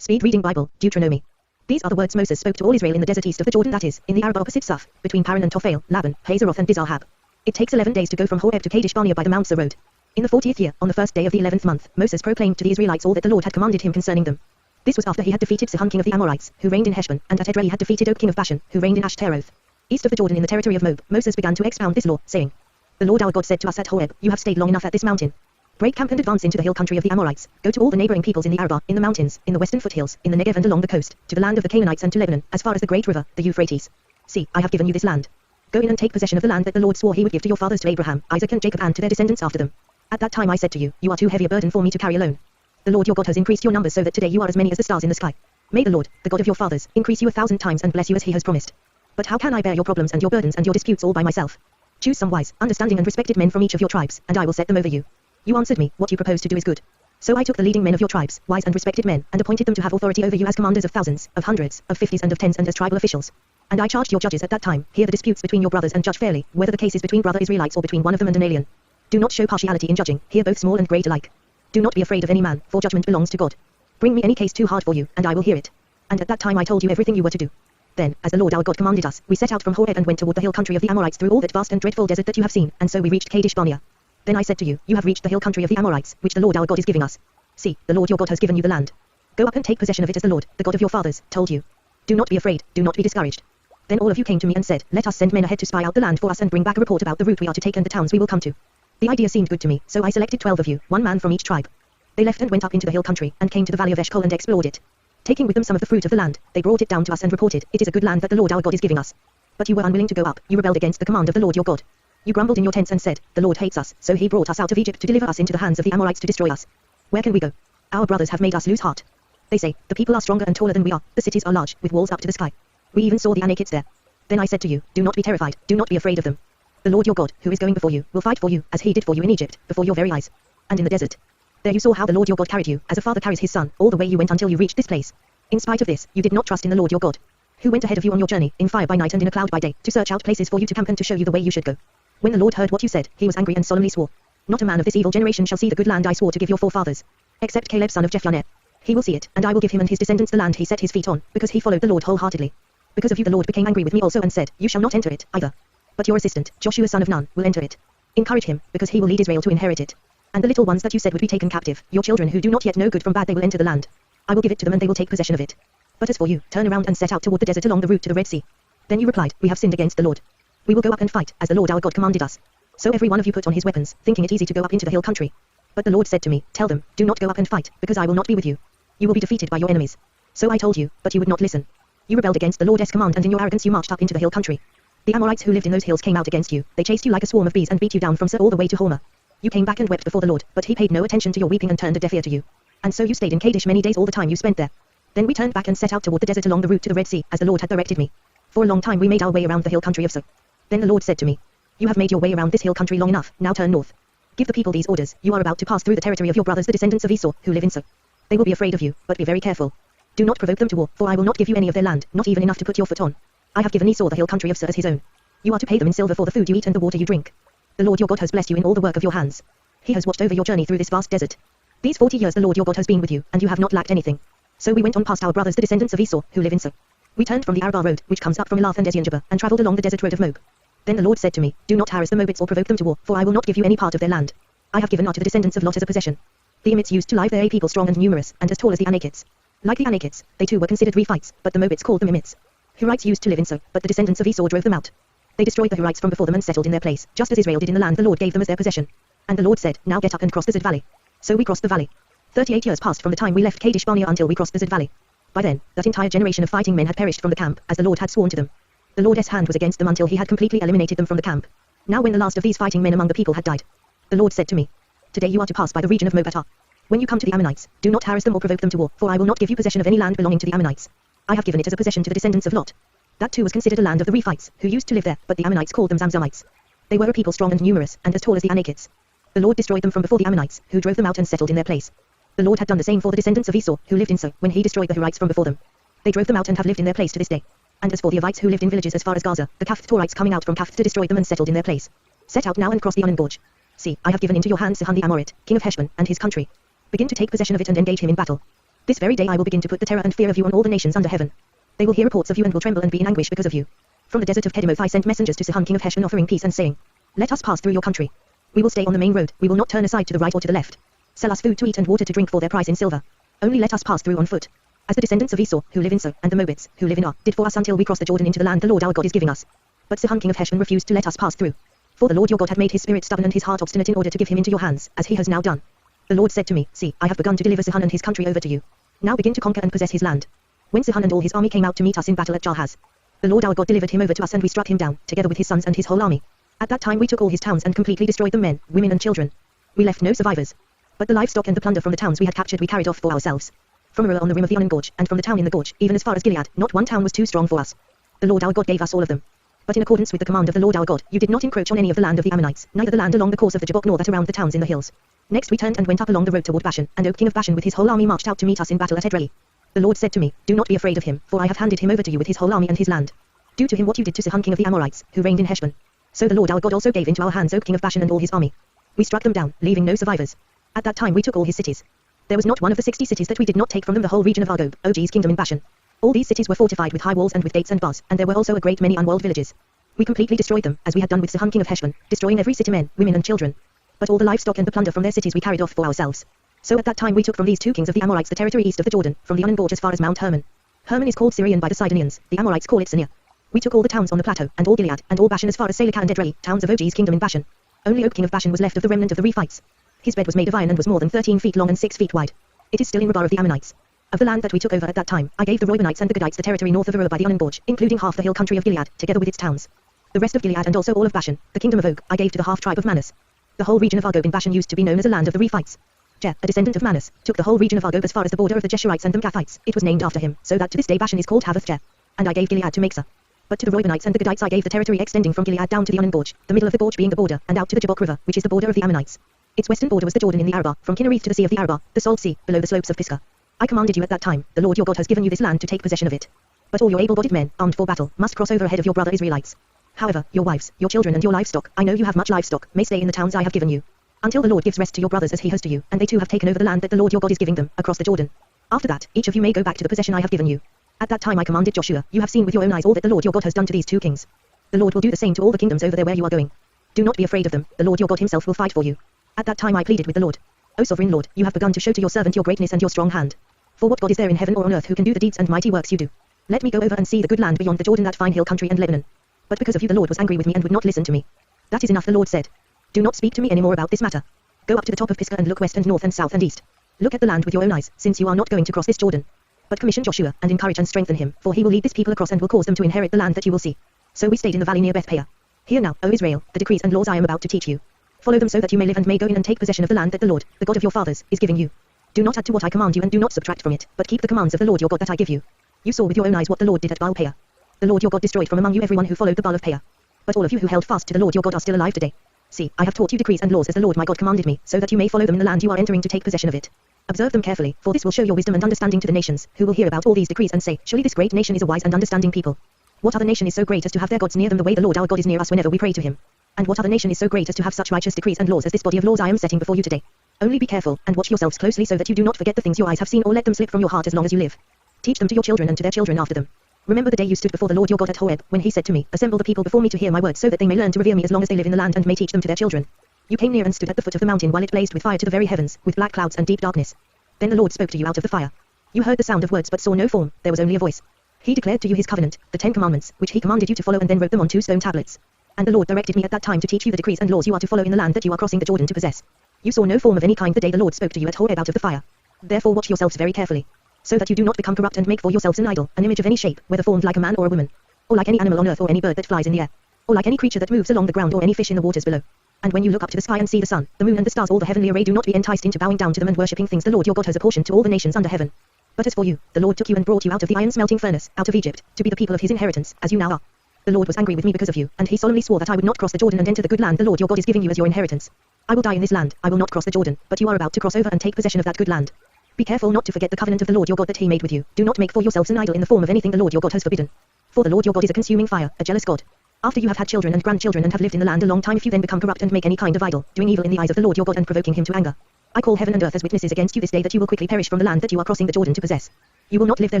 Speed Reading Bible, Deuteronomy. These are the words Moses spoke to all Israel in the desert east of the Jordan, that is, in the Arabah opposite Suf, between Paran and Tophel, Laban, Hazeroth and Dizalhab. It takes 11 days to go from Horeb to Kadesh Barnea by the Mount Seir road. In the 40th year, on the first day of the 11th month, Moses proclaimed to the Israelites all that the Lord had commanded him concerning them. This was after he had defeated Sihon king of the Amorites, who reigned in Heshbon, and at Edrei had defeated Og king of Bashan, who reigned in Ashtaroth. East of the Jordan in the territory of Moab, Moses began to expound this law, saying, The Lord our God said to us at Horeb, You have stayed long enough at this mountain. Break camp and advance into the hill country of the Amorites. Go to all the neighboring peoples in the Arabah, in the mountains, in the western foothills, in the Negev and along the coast, to the land of the Canaanites and to Lebanon, as far as the great river, the Euphrates. See, I have given you this land. Go in and take possession of the land that the Lord swore he would give to your fathers, to Abraham, Isaac and Jacob, and to their descendants after them. At that time I said to you, You are too heavy a burden for me to carry alone. The Lord your God has increased your numbers so that today you are as many as the stars in the sky. May the Lord, the God of your fathers, increase you 1,000 times and bless you as he has promised. But how can I bear your problems and your burdens and your disputes all by myself? Choose some wise, understanding and respected men from each of your tribes, and I will set them over you. You answered me, What you propose to do is good. So I took the leading men of your tribes, wise and respected men, and appointed them to have authority over you as commanders of thousands, of hundreds, of fifties and of tens and as tribal officials. And I charged your judges at that time, hear the disputes between your brothers and judge fairly, whether the case is between brother Israelites or between one of them and an alien. Do not show partiality in judging, hear both small and great alike. Do not be afraid of any man, for judgment belongs to God. Bring me any case too hard for you, and I will hear it. And at that time I told you everything you were to do. Then, as the Lord our God commanded us, we set out from Horeb and went toward the hill country of the Amorites through all that vast and dreadful desert that you have seen, and so we reached Kadesh Barnea. Then I said to you, You have reached the hill country of the Amorites, which the Lord our God is giving us. See, the Lord your God has given you the land. Go up and take possession of it as the Lord, the God of your fathers, told you. Do not be afraid, do not be discouraged. Then all of you came to me and said, Let us send men ahead to spy out the land for us and bring back a report about the route we are to take and the towns we will come to. The idea seemed good to me, so I selected 12 of you, one man from each tribe. They left and went up into the hill country, and came to the valley of Eshcol and explored it. Taking with them some of the fruit of the land, they brought it down to us and reported, It is a good land that the Lord our God is giving us. But you were unwilling to go up, you rebelled against the command of the Lord your God. You grumbled in your tents and said, The Lord hates us, so he brought us out of Egypt to deliver us into the hands of the Amorites to destroy us. Where can we go? Our brothers have made us lose heart. They say, The people are stronger and taller than we are, the cities are large, with walls up to the sky. We even saw the Anakites there. Then I said to you, Do not be terrified, do not be afraid of them. The Lord your God, who is going before you, will fight for you, as he did for you in Egypt, before your very eyes. And in the desert. There you saw how the Lord your God carried you, as a father carries his son, all the way you went until you reached this place. In spite of this, you did not trust in the Lord your God, who went ahead of you on your journey, in fire by night and in a cloud by day, to search out places for you to camp and to show you the way you should go. When the Lord heard what you said, he was angry and solemnly swore, Not a man of this evil generation shall see the good land I swore to give your forefathers, except Caleb son of Jephunneh. He will see it, and I will give him and his descendants the land he set his feet on, because he followed the Lord wholeheartedly. Because of you the Lord became angry with me also and said, You shall not enter it, either. But your assistant, Joshua son of Nun, will enter it. Encourage him, because he will lead Israel to inherit it. And the little ones that you said would be taken captive, your children who do not yet know good from bad, they will enter the land. I will give it to them and they will take possession of it. But as for you, turn around and set out toward the desert along the route to the Red Sea. Then you replied, We have sinned against the Lord. We will go up and fight, as the Lord our God commanded us. So every one of you put on his weapons, thinking it easy to go up into the hill country. But the Lord said to me, Tell them, Do not go up and fight, because I will not be with you. You will be defeated by your enemies. So I told you, but you would not listen. You rebelled against the Lord's command, and in your arrogance you marched up into the hill country. The Amorites who lived in those hills came out against you. They chased you like a swarm of bees and beat you down from Seir all the way to Hormah. You came back and wept before the Lord, but he paid no attention to your weeping and turned a deaf ear to you. And so you stayed in Kadesh many days all the time you spent there. Then we turned back and set out toward the desert along the route to the Red Sea, as the Lord had directed me. For a long time we made our way around the hill country of Seir. Then the Lord said to me, You have made your way around this hill country long enough, now turn north. Give the people these orders, You are about to pass through the territory of your brothers the descendants of Esau, who live in Seir. They will be afraid of you, but be very careful. Do not provoke them to war, for I will not give you any of their land, not even enough to put your foot on. I have given Esau the hill country of Seir as his own. You are to pay them in silver for the food you eat and the water you drink. The Lord your God has blessed you in all the work of your hands. He has watched over your journey through this vast desert. These 40 years the Lord your God has been with you, and you have not lacked anything. So we went on past our brothers the descendants of Esau, who live in Seir. We turned from the Arabah road, which comes up from Elath and Eziongeber, and travelled along the desert road of Moab. Then the Lord said to me, Do not harass the Moabites or provoke them to war, for I will not give you any part of their land. I have given not to the descendants of Lot as a possession. The Emites used to live there, a people strong and numerous, and as tall as the Anakites. Like the Anakites, they too were considered Rephites, but the Moabites called them Emites. Hurites used to live in Seir, but the descendants of Esau drove them out. They destroyed the Hurites from before them and settled in their place, just as Israel did in the land the Lord gave them as their possession. And the Lord said, Now get up and cross the Zid valley. So we crossed the valley. 38 years passed from the time we left Kadesh Barnea until we crossed the Zid valley. By then, that entire generation of fighting men had perished from the camp, as the Lord had sworn to them. The Lord's hand was against them until he had completely eliminated them from the camp. Now when the last of these fighting men among the people had died, the Lord said to me, Today you are to pass by the region of Moab at Ar. When you come to the Ammonites, do not harass them or provoke them to war, for I will not give you possession of any land belonging to the Ammonites. I have given it as a possession to the descendants of Lot. That too was considered a land of the Rephites, who used to live there, but the Ammonites called them Zamzummites. They were a people strong and numerous, and as tall as the Anakites. The Lord destroyed them from before the Ammonites, who drove them out and settled in their place. The Lord had done the same for the descendants of Esau, who lived in Seir, when he destroyed the Hurites from before them. They drove them out and have lived in their place to this day. And as for the Avites who lived in villages as far as Gaza, the Kaphtorites coming out from Kaph to destroy them and settled in their place. Set out now and cross the Arnon Gorge. See, I have given into your hands Sihon the Amorite, king of Heshbon, and his country. Begin to take possession of it and engage him in battle. This very day I will begin to put the terror and fear of you on all the nations under heaven. They will hear reports of you and will tremble and be in anguish because of you. From the desert of Kedemoth I sent messengers to Sihon king of Heshbon offering peace and saying, let us pass through your country. We will stay on the main road, we will not turn aside to the right or to the left. Sell us food to eat and water to drink for their price in silver. Only let us pass through on foot. As the descendants of Esau, who live in So, and the Moabites, who live in Ar, did for us until we crossed the Jordan into the land the Lord our God is giving us. But Sihon king of Heshbon refused to let us pass through. For the Lord your God had made his spirit stubborn and his heart obstinate in order to give him into your hands, as he has now done. The Lord said to me, see, I have begun to deliver Sihon and his country over to you. Now begin to conquer and possess his land. When Sihon and all his army came out to meet us in battle at Jahaz, the Lord our God delivered him over to us and we struck him down, together with his sons and his whole army. At that time we took all his towns and completely destroyed the men, women and children. We left no survivors. But the livestock and the plunder from the towns we had captured we carried off for ourselves. From Arua on the rim of the Arnon Gorge, and from the town in the gorge, even as far as Gilead, not one town was too strong for us. The Lord our God gave us all of them. But in accordance with the command of the Lord our God, you did not encroach on any of the land of the Ammonites, neither the land along the course of the Jabbok nor that around the towns in the hills. Next we turned and went up along the road toward Bashan, and Og king of Bashan with his whole army marched out to meet us in battle at Edrei. The Lord said to me, do not be afraid of him, for I have handed him over to you with his whole army and his land. Do to him what you did to Sihon king of the Amorites, who reigned in Heshbon. So the Lord our God also gave into our hands Og king of Bashan and all his army. We struck them down, leaving no survivors. At that time we took all his cities. There was not one of the 60 cities that we did not take from them, the whole region of Argob, Og's kingdom in Bashan. All these cities were fortified with high walls and with gates and bars, and there were also a great many unwalled villages. We completely destroyed them, as we had done with Sihon king of Heshbon, destroying every city, men, women and children. But all the livestock and the plunder from their cities we carried off for ourselves. So at that time we took from these two kings of the Amorites the territory east of the Jordan, from the Arnon Gorge as far as Mount Hermon. Hermon is called Syrian by the Sidonians, the Amorites call it Sinir. We took all the towns on the plateau, and all Gilead, and all Bashan as far as Salekah and Edrei, towns of Og's kingdom in Bashan. Only Og king of Bashan was left of the remnant of the Rephites. His bed was made of iron and was more than 13 feet long and 6 feet wide. It is still in Rabbah of the Ammonites. Of the land that we took over at that time, I gave the Reubenites and the Gadites the territory north of Arua by the Arnon Gorge, including half the hill country of Gilead, together with its towns. The rest of Gilead and also all of Bashan, the kingdom of Og, I gave to the half-tribe of Manus. The whole region of Argob in Bashan used to be known as a land of the Rephites. Je, a descendant of Manus, took the whole region of Argob as far as the border of the Jeshurites and the Gathites. It was named after him, so that to this day Bashan is called Havoth Je. And I gave Gilead to Mesa. But to the Reubenites and the Gadites I gave the territory extending from Gilead down to the Arnon Gorge, the middle of the gorge being the border, and out to the Jabbok river, which is the border of the Ammonites. Its western border was the Jordan in the Arabah, from Kinnereth to the sea of the Arabah, the salt sea, below the slopes of Pisgah. I commanded you at that time, the Lord your God has given you this land to take possession of it. But all your able-bodied men, armed for battle, must cross over ahead of your brother Israelites. However, your wives, your children and your livestock, I know you have much livestock, may stay in the towns I have given you. Until the Lord gives rest to your brothers as he has to you, and they too have taken over the land that the Lord your God is giving them, across the Jordan. After that, each of you may go back to the possession I have given you. At that time I commanded Joshua, you have seen with your own eyes all that the Lord your God has done to these two kings. The Lord will do the same to all the kingdoms over there where you are going. Do not be afraid of them, the Lord your God himself will fight for you. At that time I pleaded with the Lord. O sovereign Lord, you have begun to show to your servant your greatness and your strong hand. For what God is there in heaven or on earth who can do the deeds and mighty works you do? Let me go over and see the good land beyond the Jordan, that fine hill country and Lebanon. But because of you the Lord was angry with me and would not listen to me. That is enough, the Lord said. Do not speak to me any more about this matter. Go up to the top of Pisgah and look west and north and south and east. Look at the land with your own eyes, since you are not going to cross this Jordan. But commission Joshua, and encourage and strengthen him, for he will lead this people across and will cause them to inherit the land that you will see. So we stayed in the valley near Beth-peor. Hear now, O Israel, the decrees and laws I am about to teach you. Follow them so that you may live and may go in and take possession of the land that the Lord, the God of your fathers, is giving you. Do not add to what I command you and do not subtract from it, but keep the commands of the Lord your God that I give you. You saw with your own eyes what the Lord did at Baal-peor. The Lord your God destroyed from among you everyone who followed the Baal of Peor. But all of you who held fast to the Lord your God are still alive today. See, I have taught you decrees and laws as the Lord my God commanded me, so that you may follow them in the land you are entering to take possession of it. Observe them carefully, for this will show your wisdom and understanding to the nations, who will hear about all these decrees and say, surely this great nation is a wise and understanding people. What other nation is so great as to have their gods near them the way the Lord our God is near us whenever we pray to him? And what other nation is so great as to have such righteous decrees and laws as this body of laws I am setting before you today? Only be careful, and watch yourselves closely so that you do not forget the things your eyes have seen or let them slip from your heart as long as you live. Teach them to your children and to their children after them. Remember the day you stood before the Lord your God at Horeb, when he said to me, assemble the people before me to hear my words so that they may learn to revere me as long as they live in the land and may teach them to their children. You came near and stood at the foot of the mountain while it blazed with fire to the very heavens, with black clouds and deep darkness. Then the Lord spoke to you out of the fire. You heard the sound of words but saw no form, there was only a voice. He declared to you his covenant, the 10 commandments, which he commanded you to follow and then wrote them on 2 stone tablets. And the Lord directed me at that time to teach you the decrees and laws you are to follow in the land that you are crossing the Jordan to possess. You saw no form of any kind the day the Lord spoke to you at Horeb out of the fire. Therefore watch yourselves very carefully, so that you do not become corrupt and make for yourselves an idol, an image of any shape, whether formed like a man or a woman, or like any animal on earth or any bird that flies in the air, or like any creature that moves along the ground or any fish in the waters below. And when you look up to the sky and see the sun, the moon and the stars, all the heavenly array, do not be enticed into bowing down to them and worshipping things the Lord your God has apportioned to all the nations under heaven. But as for you, the Lord took you and brought you out of the iron smelting furnace, out of Egypt, to be the people of his inheritance, as you now are. The Lord was angry with me because of you, and he solemnly swore that I would not cross the Jordan and enter the good land the Lord your God is giving you as your inheritance. I will die in this land, I will not cross the Jordan, but you are about to cross over and take possession of that good land. Be careful not to forget the covenant of the Lord your God that he made with you. Do not make for yourselves an idol in the form of anything the Lord your God has forbidden. For the Lord your God is a consuming fire, a jealous God. After you have had children and grandchildren and have lived in the land a long time, if you then become corrupt and make any kind of idol, doing evil in the eyes of the Lord your God and provoking him to anger, I call heaven and earth as witnesses against you this day that you will quickly perish from the land that you are crossing the Jordan to possess. You will not live there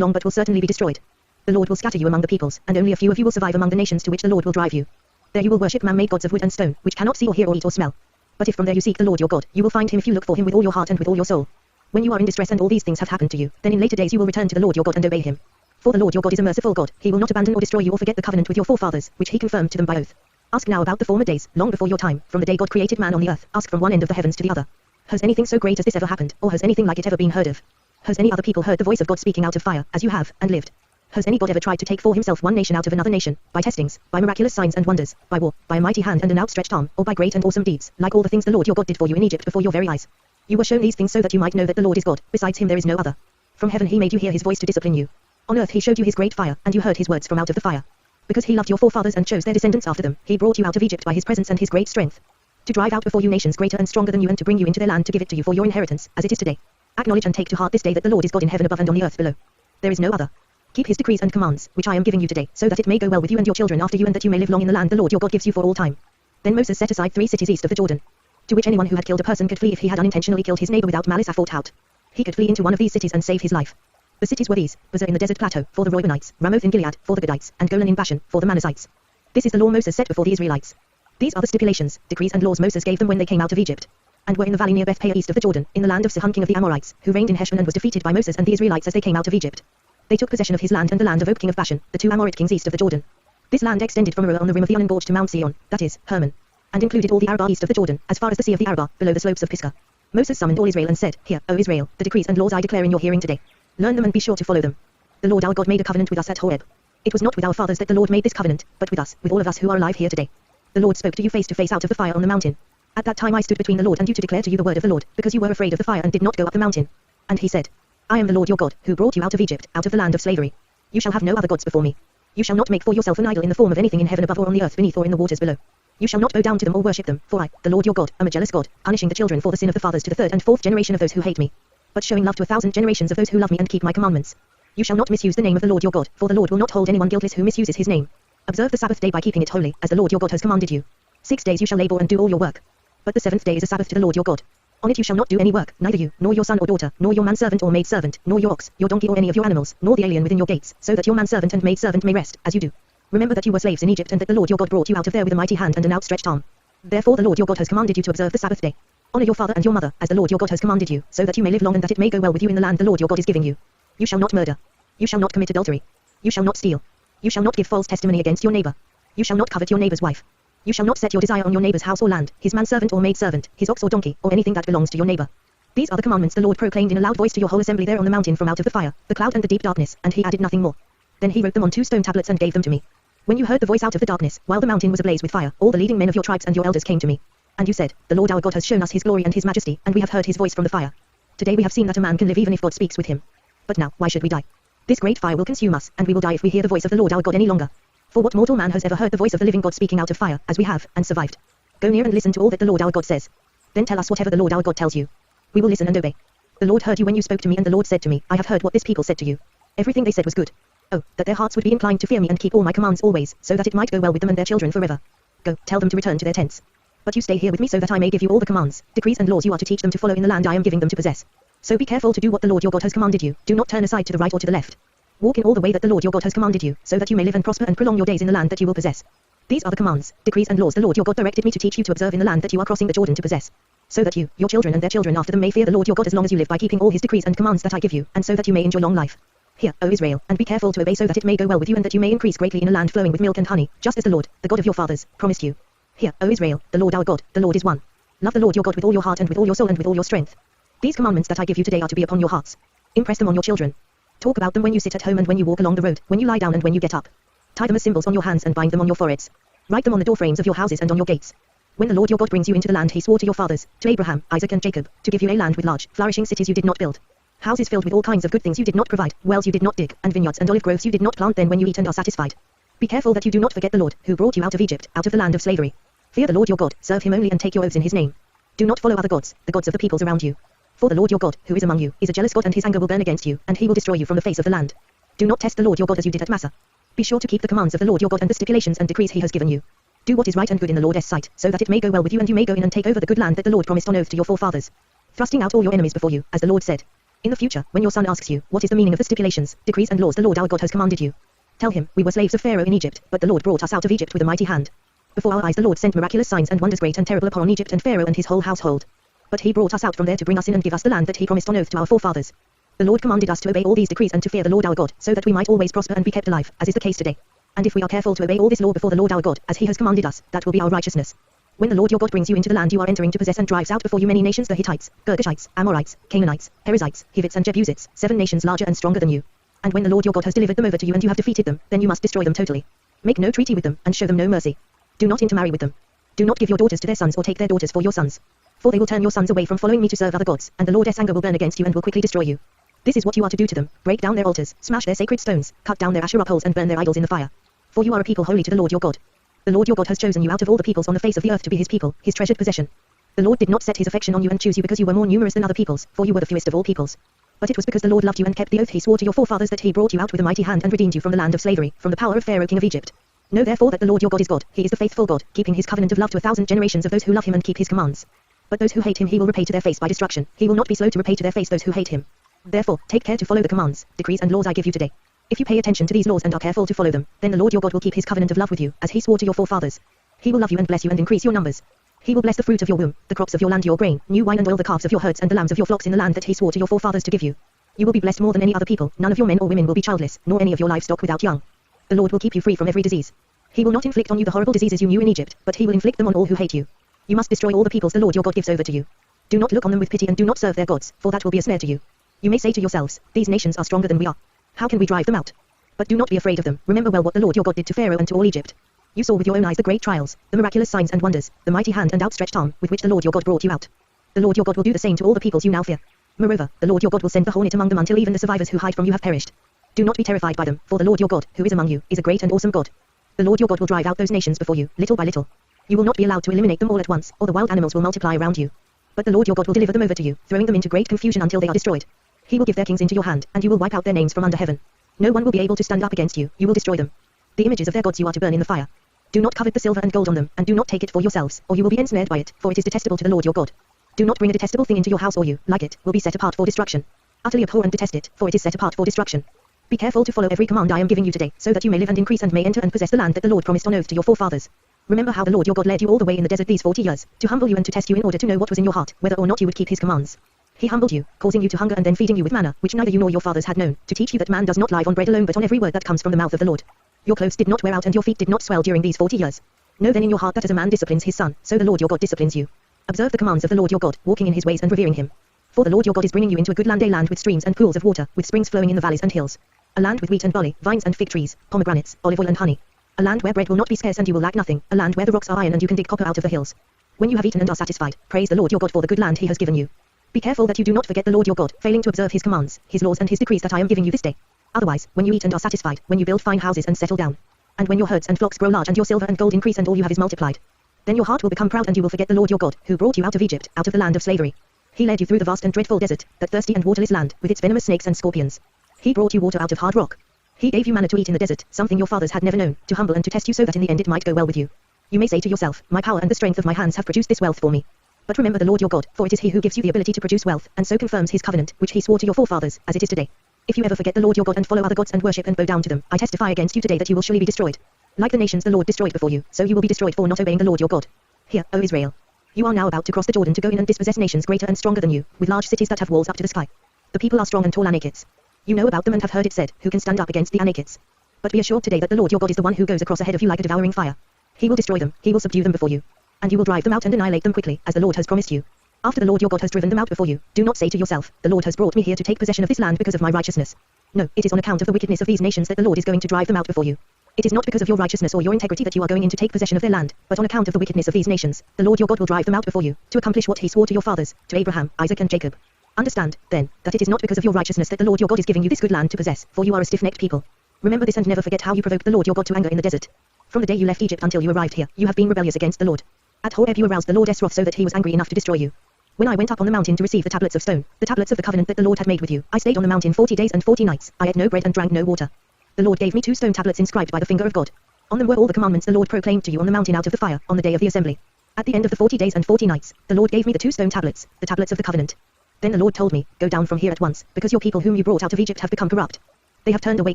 long but will certainly be destroyed. The Lord will scatter you among the peoples, and only a few of you will survive among the nations to which the Lord will drive you. There you will worship man-made gods of wood and stone, which cannot see or hear or eat or smell. But if from there you seek the Lord your God, you will find him if you look for him with all your heart and with all your soul. When you are in distress and all these things have happened to you, then in later days you will return to the Lord your God and obey him. For the Lord your God is a merciful God, he will not abandon or destroy you or forget the covenant with your forefathers, which he confirmed to them by oath. Ask now about the former days, long before your time, from the day God created man on the earth, ask from one end of the heavens to the other. Has anything so great as this ever happened, or has anything like it ever been heard of? Has any other people heard the voice of God speaking out of fire, as you have, and lived? Has any God ever tried to take for himself one nation out of another nation, by testings, by miraculous signs and wonders, by war, by a mighty hand and an outstretched arm, or by great and awesome deeds, like all the things the Lord your God did for you in Egypt before your very eyes? You were shown these things so that you might know that the Lord is God, besides him there is no other. From heaven he made you hear his voice to discipline you. On earth he showed you his great fire, and you heard his words from out of the fire. Because he loved your forefathers and chose their descendants after them, he brought you out of Egypt by his presence and his great strength. To drive out before you nations greater and stronger than you and to bring you into their land to give it to you for your inheritance, as it is today. Acknowledge and take to heart this day that the Lord is God in heaven above and on the earth below. There is no other. Keep his decrees and commands, which I am giving you today, so that it may go well with you and your children after you and that you may live long in the land the Lord your God gives you for all time. Then Moses set aside 3 cities east of the Jordan, to which anyone who had killed a person could flee if he had unintentionally killed his neighbor without malice aforethought. He could flee into one of these cities and save his life. The cities were these: Bezah in the desert plateau, for the Reubenites, Ramoth in Gilead, for the Gadites, and Golan in Bashan, for the Manassites. This is the law Moses set before the Israelites. These are the stipulations, decrees and laws Moses gave them when they came out of Egypt, and were in the valley near Beth-peor east of the Jordan, in the land of Sihon king of the Amorites, who reigned in Heshbon and was defeated by Moses and the Israelites as they came out of Egypt. They took possession of his land and the land of Og king of Bashan, the 2 Amorite kings east of the Jordan. This land extended from Aroer on the rim of the Arnon gorge to Mount Sion, that is, Hermon, and included all the Arabah east of the Jordan, as far as the sea of the Arabah, below the slopes of Pisgah. Moses summoned all Israel and said, Hear, O Israel, the decrees and laws I declare in your hearing today. Learn them and be sure to follow them. The Lord our God made a covenant with us at Horeb. It was not with our fathers that the Lord made this covenant, but with us, with all of us who are alive here today. The Lord spoke to you face to face out of the fire on the mountain. At that time I stood between the Lord and you to declare to you the word of the Lord, because you were afraid of the fire and did not go up the mountain. And he said, I am the Lord your God, who brought you out of Egypt, out of the land of slavery. You shall have no other gods before me. You shall not make for yourself an idol in the form of anything in heaven above or on the earth beneath or in the waters below. You shall not bow down to them or worship them, for I, the Lord your God, am a jealous God, punishing the children for the sin of the fathers to the 3rd and 4th generation of those who hate me, but showing love to 1,000 generations of those who love me and keep my commandments. You shall not misuse the name of the Lord your God, for the Lord will not hold anyone guiltless who misuses his name. Observe the Sabbath day by keeping it holy, as the Lord your God has commanded you. 6 days you shall labor and do all your work. But the 7th day is a Sabbath to the Lord your God. On it you shall not do any work, neither you, nor your son or daughter, nor your manservant or maidservant, nor your ox, your donkey or any of your animals, nor the alien within your gates, so that your manservant and maidservant may rest, as you do. Remember that you were slaves in Egypt and that the Lord your God brought you out of there with a mighty hand and an outstretched arm. Therefore the Lord your God has commanded you to observe the Sabbath day. Honor your father and your mother, as the Lord your God has commanded you, so that you may live long and that it may go well with you in the land the Lord your God is giving you. You shall not murder. You shall not commit adultery. You shall not steal. You shall not give false testimony against your neighbor. You shall not covet your neighbor's wife. You shall not set your desire on your neighbor's house or land, his manservant or maidservant, his ox or donkey, or anything that belongs to your neighbor. These are the commandments the Lord proclaimed in a loud voice to your whole assembly there on the mountain from out of the fire, the cloud and the deep darkness, and he added nothing more. Then he wrote them on 2 stone tablets and gave them to me. When you heard the voice out of the darkness, while the mountain was ablaze with fire, all the leading men of your tribes and your elders came to me. And you said, The Lord our God has shown us his glory and his majesty, and we have heard his voice from the fire. Today we have seen that a man can live even if God speaks with him. But now, why should we die? This great fire will consume us, and we will die if we hear the voice of the Lord our God any longer. For what mortal man has ever heard the voice of the living God speaking out of fire, as we have, and survived? Go near and listen to all that the Lord our God says. Then tell us whatever the Lord our God tells you. We will listen and obey. The Lord heard you when you spoke to me, and the Lord said to me, I have heard what this people said to you. Everything they said was good. Oh, that their hearts would be inclined to fear me and keep all my commands always, so that it might go well with them and their children forever. Go, tell them to return to their tents. But you stay here with me so that I may give you all the commands, decrees and laws you are to teach them to follow in the land I am giving them to possess. So be careful to do what the Lord your God has commanded you, do not turn aside to the right or to the left. Walk in all the way that the Lord your God has commanded you, so that you may live and prosper and prolong your days in the land that you will possess. These are the commands, decrees and laws the Lord your God directed me to teach you to observe in the land that you are crossing the Jordan to possess. So that you, your children and their children after them may fear the Lord your God as long as you live by keeping all his decrees and commands that I give you, and so that you may enjoy long life. Hear, O Israel, and be careful to obey so that it may go well with you and that you may increase greatly in a land flowing with milk and honey, just as the Lord, the God of your fathers, promised you. Hear, O Israel, the Lord our God, the Lord is one. Love the Lord your God with all your heart and with all your soul and with all your strength. These commandments that I give you today are to be upon your hearts. Impress them on your children. Talk about them when you sit at home and when you walk along the road, when you lie down and when you get up. Tie them as symbols on your hands and bind them on your foreheads. Write them on the doorframes of your houses and on your gates. When the Lord your God brings you into the land he swore to your fathers, to Abraham, Isaac and Jacob, to give you a land with large, flourishing cities you did not build. Houses filled with all kinds of good things you did not provide, wells you did not dig, and vineyards and olive groves you did not plant, then when you eat and are satisfied. Be careful that you do not forget the Lord, who brought you out of Egypt, out of the land of slavery. Fear the Lord your God, serve him only and take your oaths in his name. Do not follow other gods, the gods of the peoples around you. For the Lord your God, who is among you, is a jealous God and his anger will burn against you, and he will destroy you from the face of the land. Do not test the Lord your God as you did at Massa. Be sure to keep the commands of the Lord your God and the stipulations and decrees he has given you. Do what is right and good in the Lord's sight, so that it may go well with you and you may go in and take over the good land that the Lord promised on oath to your forefathers. thrusting out all your enemies before you, as the Lord said. In the future, when your son asks you, what is the meaning of the stipulations, decrees and laws the Lord our God has commanded you? Tell him, we were slaves of Pharaoh in Egypt, but the Lord brought us out of Egypt with a mighty hand. Before our eyes the Lord sent miraculous signs and wonders great and terrible upon Egypt and Pharaoh and his whole household. But he brought us out from there to bring us in and give us the land that he promised on oath to our forefathers. The Lord commanded us to obey all these decrees and to fear the Lord our God, so that we might always prosper and be kept alive, as is the case today. And if we are careful to obey all this law before the Lord our God, as he has commanded us, that will be our righteousness. When the Lord your God brings you into the land you are entering to possess and drives out before you many nations, the Hittites, Girgashites, Amorites, Canaanites, Perizzites, Hivites and Jebusites, 7 nations larger and stronger than you. And when the Lord your God has delivered them over to you and you have defeated them, then you must destroy them totally. Make no treaty with them, and show them no mercy. Do not intermarry with them. Do not give your daughters to their sons or take their daughters for your sons. For they will turn your sons away from following me to serve other gods, and the Lord's anger will burn against you and will quickly destroy you. This is what you are to do to them: break down their altars, smash their sacred stones, cut down their Asherah poles and burn their idols in the fire. For you are a people holy to the Lord your God. The Lord your God has chosen you out of all the peoples on the face of the earth to be his people, his treasured possession. The Lord did not set his affection on you and choose you because you were more numerous than other peoples, for you were the fewest of all peoples. But it was because the Lord loved you and kept the oath he swore to your forefathers that he brought you out with a mighty hand and redeemed you from the land of slavery, from the power of Pharaoh king of Egypt. Know therefore that the Lord your God is God, he is the faithful God, keeping his covenant of love to 1,000 generations of those who love him and keep his commands. But those who hate him he will repay to their face by destruction, he will not be slow to repay to their face those who hate him. Therefore, take care to follow the commands, decrees and laws I give you today. If you pay attention to these laws and are careful to follow them, then the Lord your God will keep his covenant of love with you, as he swore to your forefathers. He will love you and bless you and increase your numbers. He will bless the fruit of your womb, the crops of your land, your grain, new wine and oil, the calves of your herds and the lambs of your flocks in the land that he swore to your forefathers to give you. You will be blessed more than any other people, none of your men or women will be childless, nor any of your livestock without young. The Lord will keep you free from every disease. He will not inflict on you the horrible diseases you knew in Egypt, but he will inflict them on all who hate you. You must destroy all the peoples the Lord your God gives over to you. Do not look on them with pity and do not serve their gods, for that will be a snare to you. You may say to yourselves, these nations are stronger than we are. How can we drive them out? But do not be afraid of them. Remember well what the Lord your God did to Pharaoh and to all Egypt. You saw with your own eyes the great trials, the miraculous signs and wonders, the mighty hand and outstretched arm with which the Lord your God brought you out. The Lord your God will do the same to all the peoples you now fear. Moreover, the Lord your God will send the hornet among them until even the survivors who hide from you have perished. Do not be terrified by them, for the Lord your God, who is among you, is a great and awesome God. The Lord your God will drive out those nations before you, little by little. You will not be allowed to eliminate them all at once, or the wild animals will multiply around you. But the Lord your God will deliver them over to you, throwing them into great confusion until they are destroyed. He will give their kings into your hand, and you will wipe out their names from under heaven. No one will be able to stand up against you, you will destroy them. The images of their gods you are to burn in the fire. Do not covet the silver and gold on them, and do not take it for yourselves, or you will be ensnared by it, for it is detestable to the Lord your God. Do not bring a detestable thing into your house, or you, like it, will be set apart for destruction. Utterly abhor and detest it, for it is set apart for destruction. Be careful to follow every command I am giving you today, so that you may live and increase and may enter and possess the land that the Lord promised on oath to your forefathers. Remember how the Lord your God led you all the way in the desert these 40 years, to humble you and to test you in order to know what was in your heart, whether or not you would keep his commands. He humbled you, causing you to hunger and then feeding you with manna, which neither you nor your fathers had known, to teach you that man does not live on bread alone but on every word that comes from the mouth of the Lord. Your clothes did not wear out and your feet did not swell during these 40 years. Know then in your heart that as a man disciplines his son, so the Lord your God disciplines you. Observe the commands of the Lord your God, walking in his ways and revering him. For the Lord your God is bringing you into a good land, a land with streams and pools of water, with springs flowing in the valleys and hills. A land with wheat and barley, vines and fig trees, pomegranates, olive oil and honey. A land where bread will not be scarce and you will lack nothing, a land where the rocks are iron and you can dig copper out of the hills. When you have eaten and are satisfied, praise the Lord your God for the good land he has given you. Be careful that you do not forget the Lord your God, failing to observe his commands, his laws and his decrees that I am giving you this day. Otherwise, when you eat and are satisfied, when you build fine houses and settle down, and when your herds and flocks grow large and your silver and gold increase and all you have is multiplied, then your heart will become proud and you will forget the Lord your God, who brought you out of Egypt, out of the land of slavery. He led you through the vast and dreadful desert, that thirsty and waterless land, with its venomous snakes and scorpions. He brought you water out of hard rock. He gave you manna to eat in the desert, something your fathers had never known, to humble and to test you so that in the end it might go well with you. You may say to yourself, my power and the strength of my hands have produced this wealth for me. But remember the Lord your God, for it is he who gives you the ability to produce wealth, and so confirms his covenant, which he swore to your forefathers, as it is today. If you ever forget the Lord your God and follow other gods and worship and bow down to them, I testify against you today that you will surely be destroyed. Like the nations the Lord destroyed before you, so you will be destroyed for not obeying the Lord your God. Hear, O Israel. You are now about to cross the Jordan to go in and dispossess nations greater and stronger than you, with large cities that have walls up to the sky. The people are strong and tall Anakites. You know about them and have heard it said, who can stand up against the Anakites? But be assured today that the Lord your God is the one who goes across ahead of you like a devouring fire. He will destroy them, he will subdue them before you. And you will drive them out and annihilate them quickly, as the Lord has promised you. After the Lord your God has driven them out before you, do not say to yourself, the Lord has brought me here to take possession of this land because of my righteousness. No, it is on account of the wickedness of these nations that the Lord is going to drive them out before you. It is not because of your righteousness or your integrity that you are going in to take possession of their land, but on account of the wickedness of these nations, the Lord your God will drive them out before you, to accomplish what he swore to your fathers, to Abraham, Isaac and Jacob. Understand, then, that it is not because of your righteousness that the Lord your God is giving you this good land to possess, for you are a stiff-necked people. Remember this and never forget how you provoked the Lord your God to anger in the desert. From the day you left Egypt until you arrived here, you have been rebellious against the Lord. At Horeb you aroused the Lord's wrath so that he was angry enough to destroy you. When I went up on the mountain to receive the tablets of stone, the tablets of the covenant that the Lord had made with you, I stayed on the mountain 40 days and 40 nights, I ate no bread and drank no water. The Lord gave me 2 stone tablets inscribed by the finger of God. On them were all the commandments the Lord proclaimed to you on the mountain out of the fire, on the day of the assembly. At the end of the 40 days and 40 nights, the Lord gave me the 2 stone tablets, the tablets of the covenant. Then the Lord told me, go down from here at once, because your people whom you brought out of Egypt have become corrupt. They have turned away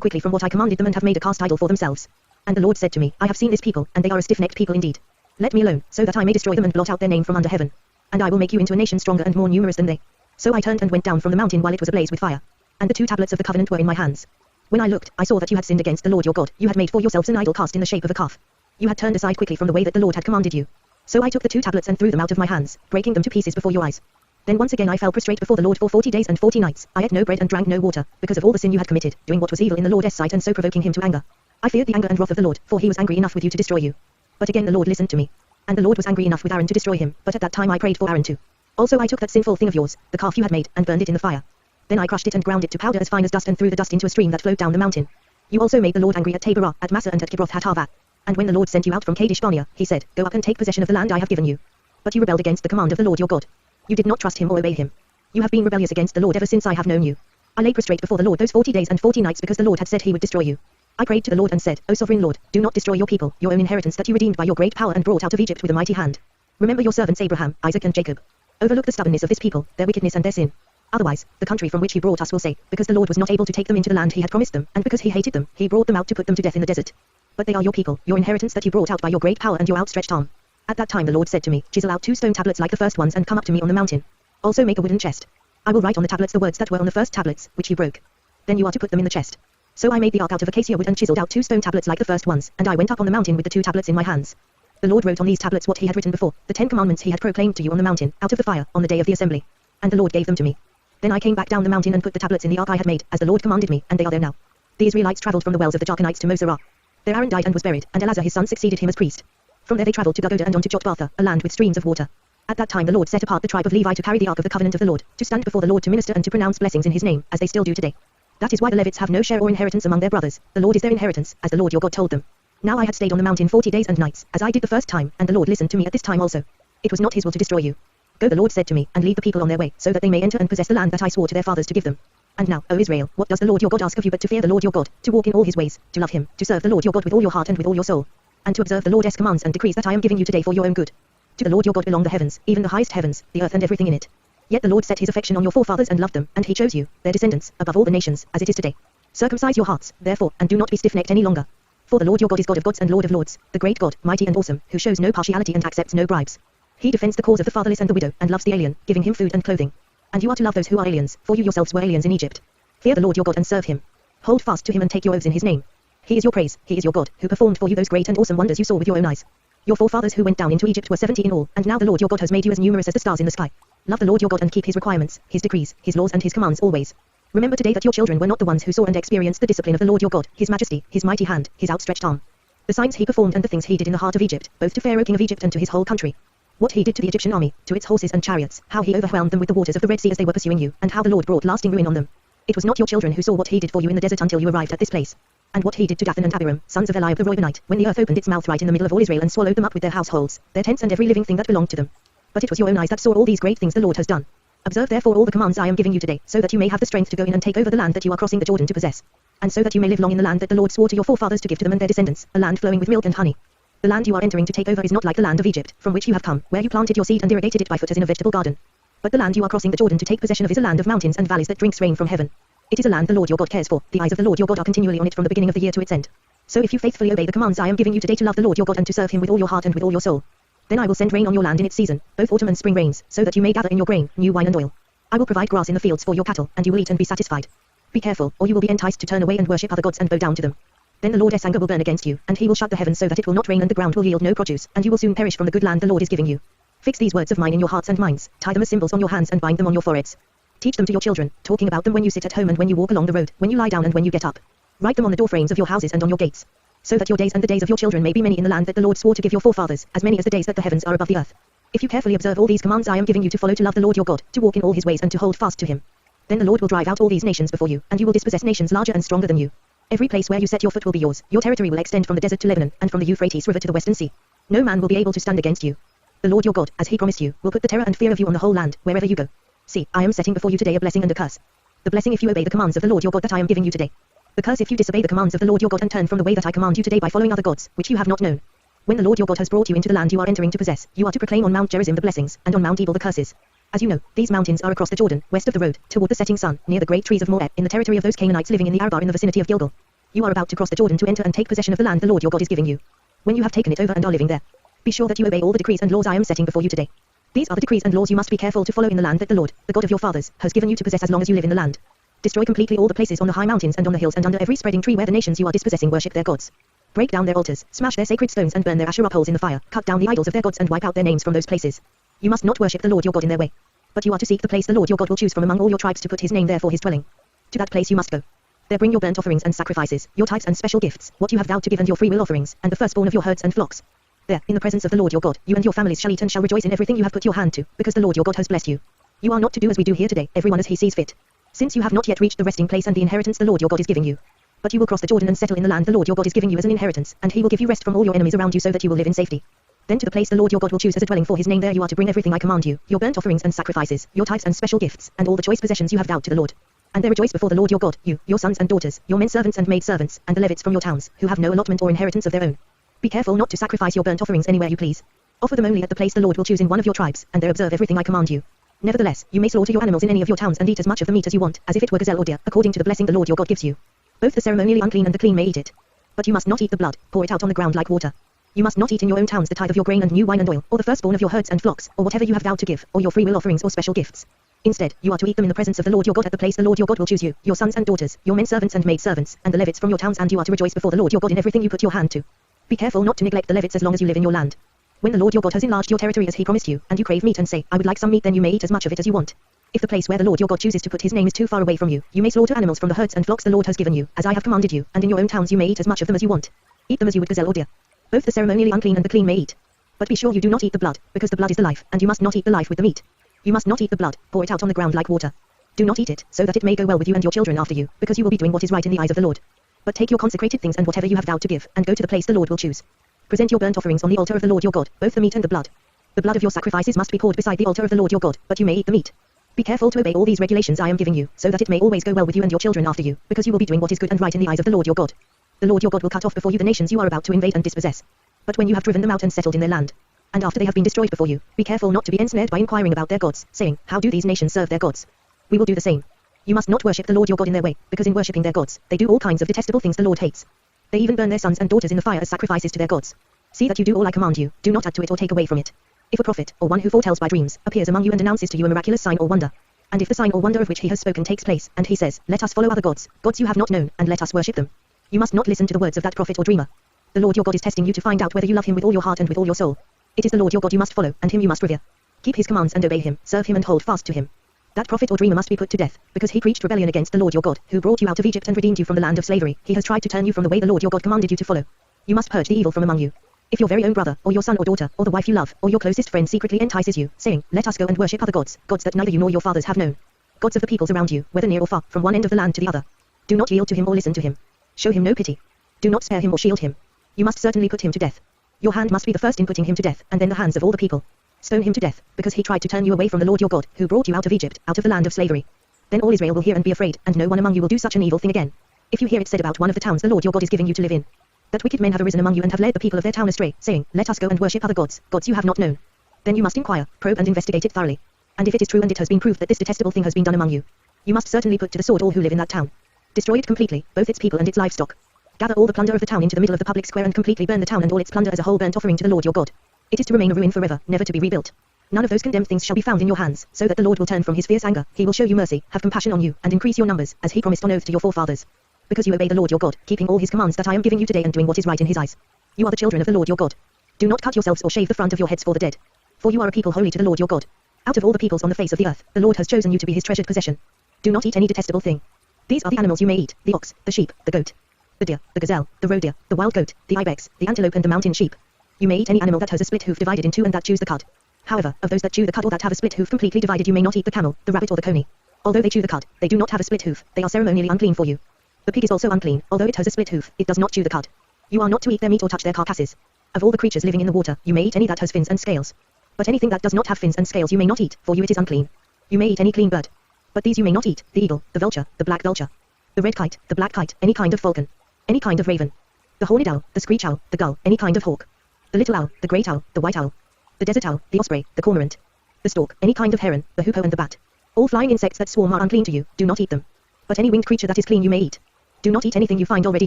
quickly from what I commanded them and have made a cast idol for themselves. And the Lord said to me, I have seen this people, and they are a stiff-necked people indeed. Let me alone, so that I may destroy them and blot out their name from under heaven. And I will make you into a nation stronger and more numerous than they. So I turned and went down from the mountain while it was ablaze with fire. And the 2 tablets of the covenant were in my hands. When I looked, I saw that you had sinned against the Lord your God. You had made for yourselves an idol cast in the shape of a calf. You had turned aside quickly from the way that the Lord had commanded you. So I took the 2 tablets and threw them out of my hands, breaking them to pieces before your eyes. Then once again I fell prostrate before the Lord for 40 days and 40 nights. I ate no bread and drank no water, because of all the sin you had committed, doing what was evil in the Lord's sight and so provoking him to anger. I feared the anger and wrath of the Lord, for he was angry enough with you to destroy you. But again the Lord listened to me. And the Lord was angry enough with Aaron to destroy him, but at that time I prayed for Aaron too. Also I took that sinful thing of yours, the calf you had made, and burned it in the fire. Then I crushed it and ground it to powder as fine as dust and threw the dust into a stream that flowed down the mountain. You also made the Lord angry at Taberah, at Massa and at Kibroth-Hattaavah. And when the Lord sent you out from Kadesh Barnea, he said, go up and take possession of the land I have given you. But you rebelled against the command of the Lord your God. You did not trust him or obey him. You have been rebellious against the Lord ever since I have known you. I lay prostrate before the Lord those 40 days and 40 nights because the Lord had said he would destroy you. I prayed to the Lord and said, O sovereign Lord, do not destroy your people, your own inheritance that you redeemed by your great power and brought out of Egypt with a mighty hand. Remember your servants Abraham, Isaac and Jacob. Overlook the stubbornness of this people, their wickedness and their sin. Otherwise, the country from which he brought us will say, because the Lord was not able to take them into the land he had promised them, and because he hated them, he brought them out to put them to death in the desert. But they are your people, your inheritance that you brought out by your great power and your outstretched arm. At that time the Lord said to me, chisel out 2 stone tablets like the first ones and come up to me on the mountain. Also make a wooden chest. I will write on the tablets the words that were on the first tablets, which you broke. Then you are to put them in the chest. So I made the ark out of acacia wood and chiseled out 2 stone tablets like the first ones, and I went up on the mountain with the 2 tablets in my hands. The Lord wrote on these tablets what he had written before, the 10 commandments he had proclaimed to you on the mountain, out of the fire, on the day of the assembly. And the Lord gave them to me. Then I came back down the mountain and put the tablets in the ark I had made, as the Lord commanded me, and they are there now. The Israelites travelled from the wells of the Jarkanites to Moserah. There Aaron died and was buried, and Eleazar his son succeeded him as priest. From there they travelled to Guggoda and on to Jotbatha, a land with streams of water. At that time the Lord set apart the tribe of Levi to carry the ark of the covenant of the Lord, to stand before the Lord to minister and to pronounce blessings in his name, as they still do today. That is why the Levites have no share or inheritance among their brothers. The Lord is their inheritance, as the Lord your God told them. Now I had stayed on the mountain 40 days and nights, as I did the first time, and the Lord listened to me at this time also. It was not his will to destroy you. Go, the Lord said to me, and lead the people on their way, so that they may enter and possess the land that I swore to their fathers to give them. And now, O Israel, what does the Lord your God ask of you but to fear the Lord your God, to walk in all his ways, to love him, to serve the Lord your God with all your heart and with all your soul, and to observe the Lord's commands and decrees that I am giving you today for your own good. To the Lord your God belong the heavens, even the highest heavens, the earth and everything in it. Yet the Lord set his affection on your forefathers and loved them, and he chose you, their descendants, above all the nations, as it is today. Circumcise your hearts, therefore, and do not be stiff-necked any longer. For the Lord your God is God of gods and Lord of lords, the great God, mighty and awesome, who shows no partiality and accepts no bribes. He defends the cause of the fatherless and the widow, and loves the alien, giving him food and clothing. And you are to love those who are aliens, for you yourselves were aliens in Egypt. Fear the Lord your God and serve him. Hold fast to him and take your oaths in his name. He is your praise, he is your God, who performed for you those great and awesome wonders you saw with your own eyes. Your forefathers who went down into Egypt were 70 in all, and now the Lord your God has made you as numerous as the stars in the sky. Love the Lord your God and keep his requirements, his decrees, his laws and his commands always. Remember today that your children were not the ones who saw and experienced the discipline of the Lord your God, his majesty, his mighty hand, his outstretched arm. The signs he performed and the things he did in the heart of Egypt, both to Pharaoh king of Egypt and to his whole country. What he did to the Egyptian army, to its horses and chariots, how he overwhelmed them with the waters of the Red Sea as they were pursuing you, and how the Lord brought lasting ruin on them. It was not your children who saw what he did for you in the desert until you arrived at this place. And what he did to Dathan and Abiram, sons of Eliab the Reubenite, when the earth opened its mouth right in the middle of all Israel and swallowed them up with their households, their tents and every living thing that belonged to them. But it was your own eyes that saw all these great things the Lord has done. Observe therefore all the commands I am giving you today, so that you may have the strength to go in and take over the land that you are crossing the Jordan to possess. And so that you may live long in the land that the Lord swore to your forefathers to give to them and their descendants, a land flowing with milk and honey. The land you are entering to take over is not like the land of Egypt, from which you have come, where you planted your seed and irrigated it by foot as in a vegetable garden. But the land you are crossing the Jordan to take possession of is a land of mountains and valleys that drinks rain from heaven. It is a land the Lord your God cares for, the eyes of the Lord your God are continually on it from the beginning of the year to its end. So if you faithfully obey the commands I am giving you today to love the Lord your God and to serve him with all your heart and with all your soul, then I will send rain on your land in its season, both autumn and spring rains, so that you may gather in your grain, new wine and oil. I will provide grass in the fields for your cattle, and you will eat and be satisfied. Be careful, or you will be enticed to turn away and worship other gods and bow down to them. Then the Lord's anger will burn against you, and he will shut the heavens so that it will not rain and the ground will yield no produce, and you will soon perish from the good land the Lord is giving you. Fix these words of mine in your hearts and minds, tie them as symbols on your hands and bind them on your foreheads. Teach them to your children, talking about them when you sit at home and when you walk along the road, when you lie down and when you get up. Write them on the doorframes of your houses and on your gates, so that your days and the days of your children may be many in the land that the Lord swore to give your forefathers, as many as the days that the heavens are above the earth. If you carefully observe all these commands I am giving you to follow to love the Lord your God, to walk in all his ways and to hold fast to him, then the Lord will drive out all these nations before you, and you will dispossess nations larger and stronger than you. Every place where you set your foot will be yours, your territory will extend from the desert to Lebanon, and from the Euphrates River to the western sea. No man will be able to stand against you. The Lord your God, as he promised you, will put the terror and fear of you on the whole land, wherever you go. See, I am setting before you today a blessing and a curse. The blessing if you obey the commands of the Lord your God that I am giving you today. The curse if you disobey the commands of the Lord your God and turn from the way that I command you today by following other gods, which you have not known. When the Lord your God has brought you into the land you are entering to possess, you are to proclaim on Mount Gerizim the blessings, and on Mount Ebal the curses. As you know, these mountains are across the Jordan, west of the road, toward the setting sun, near the great trees of Moab, in the territory of those Canaanites living in the Arabah in the vicinity of Gilgal. You are about to cross the Jordan to enter and take possession of the land the Lord your God is giving you. When you have taken it over and are living there, be sure that you obey all the decrees and laws I am setting before you today. These are the decrees and laws you must be careful to follow in the land that the Lord, the God of your fathers, has given you to possess as long as you live in the land. Destroy completely all the places on the high mountains and on the hills and under every spreading tree where the nations you are dispossessing worship their gods. Break down their altars, smash their sacred stones and burn their Asherah poles in the fire, cut down the idols of their gods and wipe out their names from those places. You must not worship the Lord your God in their way. But you are to seek the place the Lord your God will choose from among all your tribes to put his name there for his dwelling. To that place you must go. There bring your burnt offerings and sacrifices, your tithes and special gifts, what you have vowed to give and your freewill offerings, and the firstborn of your herds and flocks. There, in the presence of the Lord your God, you and your families shall eat and shall rejoice in everything you have put your hand to, because the Lord your God has blessed you. You are not to do as we do here today, everyone as he sees fit. Since you have not yet reached the resting place and the inheritance the Lord your God is giving you. But you will cross the Jordan and settle in the land the Lord your God is giving you as an inheritance, and he will give you rest from all your enemies around you so that you will live in safety. Then to the place the Lord your God will choose as a dwelling for his name there you are to bring everything I command you, your burnt offerings and sacrifices, your tithes and special gifts, and all the choice possessions you have vowed to the Lord. And there rejoice before the Lord your God, you, your sons and daughters, your men servants and maid servants, and the Levites from your towns, who have no allotment or inheritance of their own. Be careful not to sacrifice your burnt offerings anywhere you please. Offer them only at the place the Lord will choose in one of your tribes, and there observe everything I command you. Nevertheless, you may slaughter your animals in any of your towns and eat as much of the meat as you want, as if it were gazelle or deer, according to the blessing the Lord your God gives you. Both the ceremonially unclean and the clean may eat it. But you must not eat the blood, pour it out on the ground like water. You must not eat in your own towns the tithe of your grain and new wine and oil, or the firstborn of your herds and flocks, or whatever you have vowed to give, or your freewill offerings or special gifts. Instead, you are to eat them in the presence of the Lord your God at the place the Lord your God will choose you, your sons and daughters, your men servants and maid servants, and the Levites from your towns, and you are to rejoice before the Lord your God in everything you put your hand to. Be careful not to neglect the Levites as long as you live in your land. When the Lord your God has enlarged your territory as he promised you, and you crave meat and say, I would like some meat, then you may eat as much of it as you want. If the place where the Lord your God chooses to put his name is too far away from you, you may slaughter animals from the herds and flocks the Lord has given you, as I have commanded you, and in your own towns you may eat as much of them as you want. Eat them as you would gazelle or deer. Both the ceremonially unclean and the clean may eat. But be sure you do not eat the blood, because the blood is the life, and you must not eat the life with the meat. You must not eat the blood, pour it out on the ground like water. Do not eat it, so that it may go well with you and your children after you, because you will be doing what is right in the eyes of the Lord. But take your consecrated things and whatever you have vowed to give, and go to the place the Lord will choose. Present your burnt offerings on the altar of the Lord your God, both the meat and the blood. The blood of your sacrifices must be poured beside the altar of the Lord your God, but you may eat the meat. Be careful to obey all these regulations I am giving you, so that it may always go well with you and your children after you, because you will be doing what is good and right in the eyes of the Lord your God. The Lord your God will cut off before you the nations you are about to invade and dispossess. But when you have driven them out and settled in their land, and after they have been destroyed before you, be careful not to be ensnared by inquiring about their gods, saying, how do these nations serve their gods? We will do the same. You must not worship the Lord your God in their way, because in worshipping their gods, they do all kinds of detestable things the Lord hates. They even burn their sons and daughters in the fire as sacrifices to their gods. See that you do all I command you, do not add to it or take away from it. If a prophet, or one who foretells by dreams, appears among you and announces to you a miraculous sign or wonder, and if the sign or wonder of which he has spoken takes place, and he says, let us follow other gods, gods you have not known, and let us worship them, you must not listen to the words of that prophet or dreamer. The Lord your God is testing you to find out whether you love him with all your heart and with all your soul. It is the Lord your God you must follow, and him you must revere. Keep his commands and obey him, serve him and hold fast to him. That prophet or dreamer must be put to death, because he preached rebellion against the Lord your God, who brought you out of Egypt and redeemed you from the land of slavery. He has tried to turn you from the way the Lord your God commanded you to follow. You must purge the evil from among you. If your very own brother, or your son or daughter, or the wife you love, or your closest friend secretly entices you, saying, let us go and worship other gods, gods that neither you nor your fathers have known, gods of the peoples around you, whether near or far, from one end of the land to the other, do not yield to him or listen to him. Show him no pity. Do not spare him or shield him. You must certainly put him to death. Your hand must be the first in putting him to death, and then the hands of all the people. Stone him to death, because he tried to turn you away from the Lord your God, who brought you out of Egypt, out of the land of slavery. Then all Israel will hear and be afraid, and no one among you will do such an evil thing again. If you hear it said about one of the towns the Lord your God is giving you to live in, that wicked men have arisen among you and have led the people of their town astray, saying, let us go and worship other gods, gods you have not known. Then you must inquire, probe and investigate it thoroughly. And if it is true and it has been proved that this detestable thing has been done among you, you must certainly put to the sword all who live in that town. Destroy it completely, both its people and its livestock. Gather all the plunder of the town into the middle of the public square and completely burn the town and all its plunder as a whole burnt offering to the Lord your God. It is to remain a ruin forever, never to be rebuilt. None of those condemned things shall be found in your hands, so that the Lord will turn from his fierce anger, he will show you mercy, have compassion on you, and increase your numbers, as he promised on oath to your forefathers. Because you obey the Lord your God, keeping all his commands that I am giving you today and doing what is right in his eyes. You are the children of the Lord your God. Do not cut yourselves or shave the front of your heads for the dead. For you are a people holy to the Lord your God. Out of all the peoples on the face of the earth, the Lord has chosen you to be his treasured possession. Do not eat any detestable thing. These are the animals you may eat, the ox, the sheep, the goat, the deer, the gazelle, the roe deer, the wild goat, the ibex, the antelope and the mountain sheep. You may eat any animal that has a split hoof divided in two and that chews the cud. However, of those that chew the cud or that have a split hoof completely divided you may not eat the camel, the rabbit or the coney. Although they chew the cud, they do not have a split hoof, they are ceremonially unclean for you. The pig is also unclean, although it has a split hoof, it does not chew the cud. You are not to eat their meat or touch their carcasses. Of all the creatures living in the water, you may eat any that has fins and scales. But anything that does not have fins and scales you may not eat, for you it is unclean. You may eat any clean bird. But these you may not eat, the eagle, the vulture, the black vulture, the red kite, the black kite, any kind of falcon, any kind of raven, the horned owl, the screech owl, the gull, any kind of hawk, the little owl, the great owl, the white owl, the desert owl, the osprey, the cormorant, the stork, any kind of heron, the hoopoe and the bat. All flying insects that swarm are unclean to you, do not eat them. But any winged creature that is clean you may eat. Do not eat anything you find already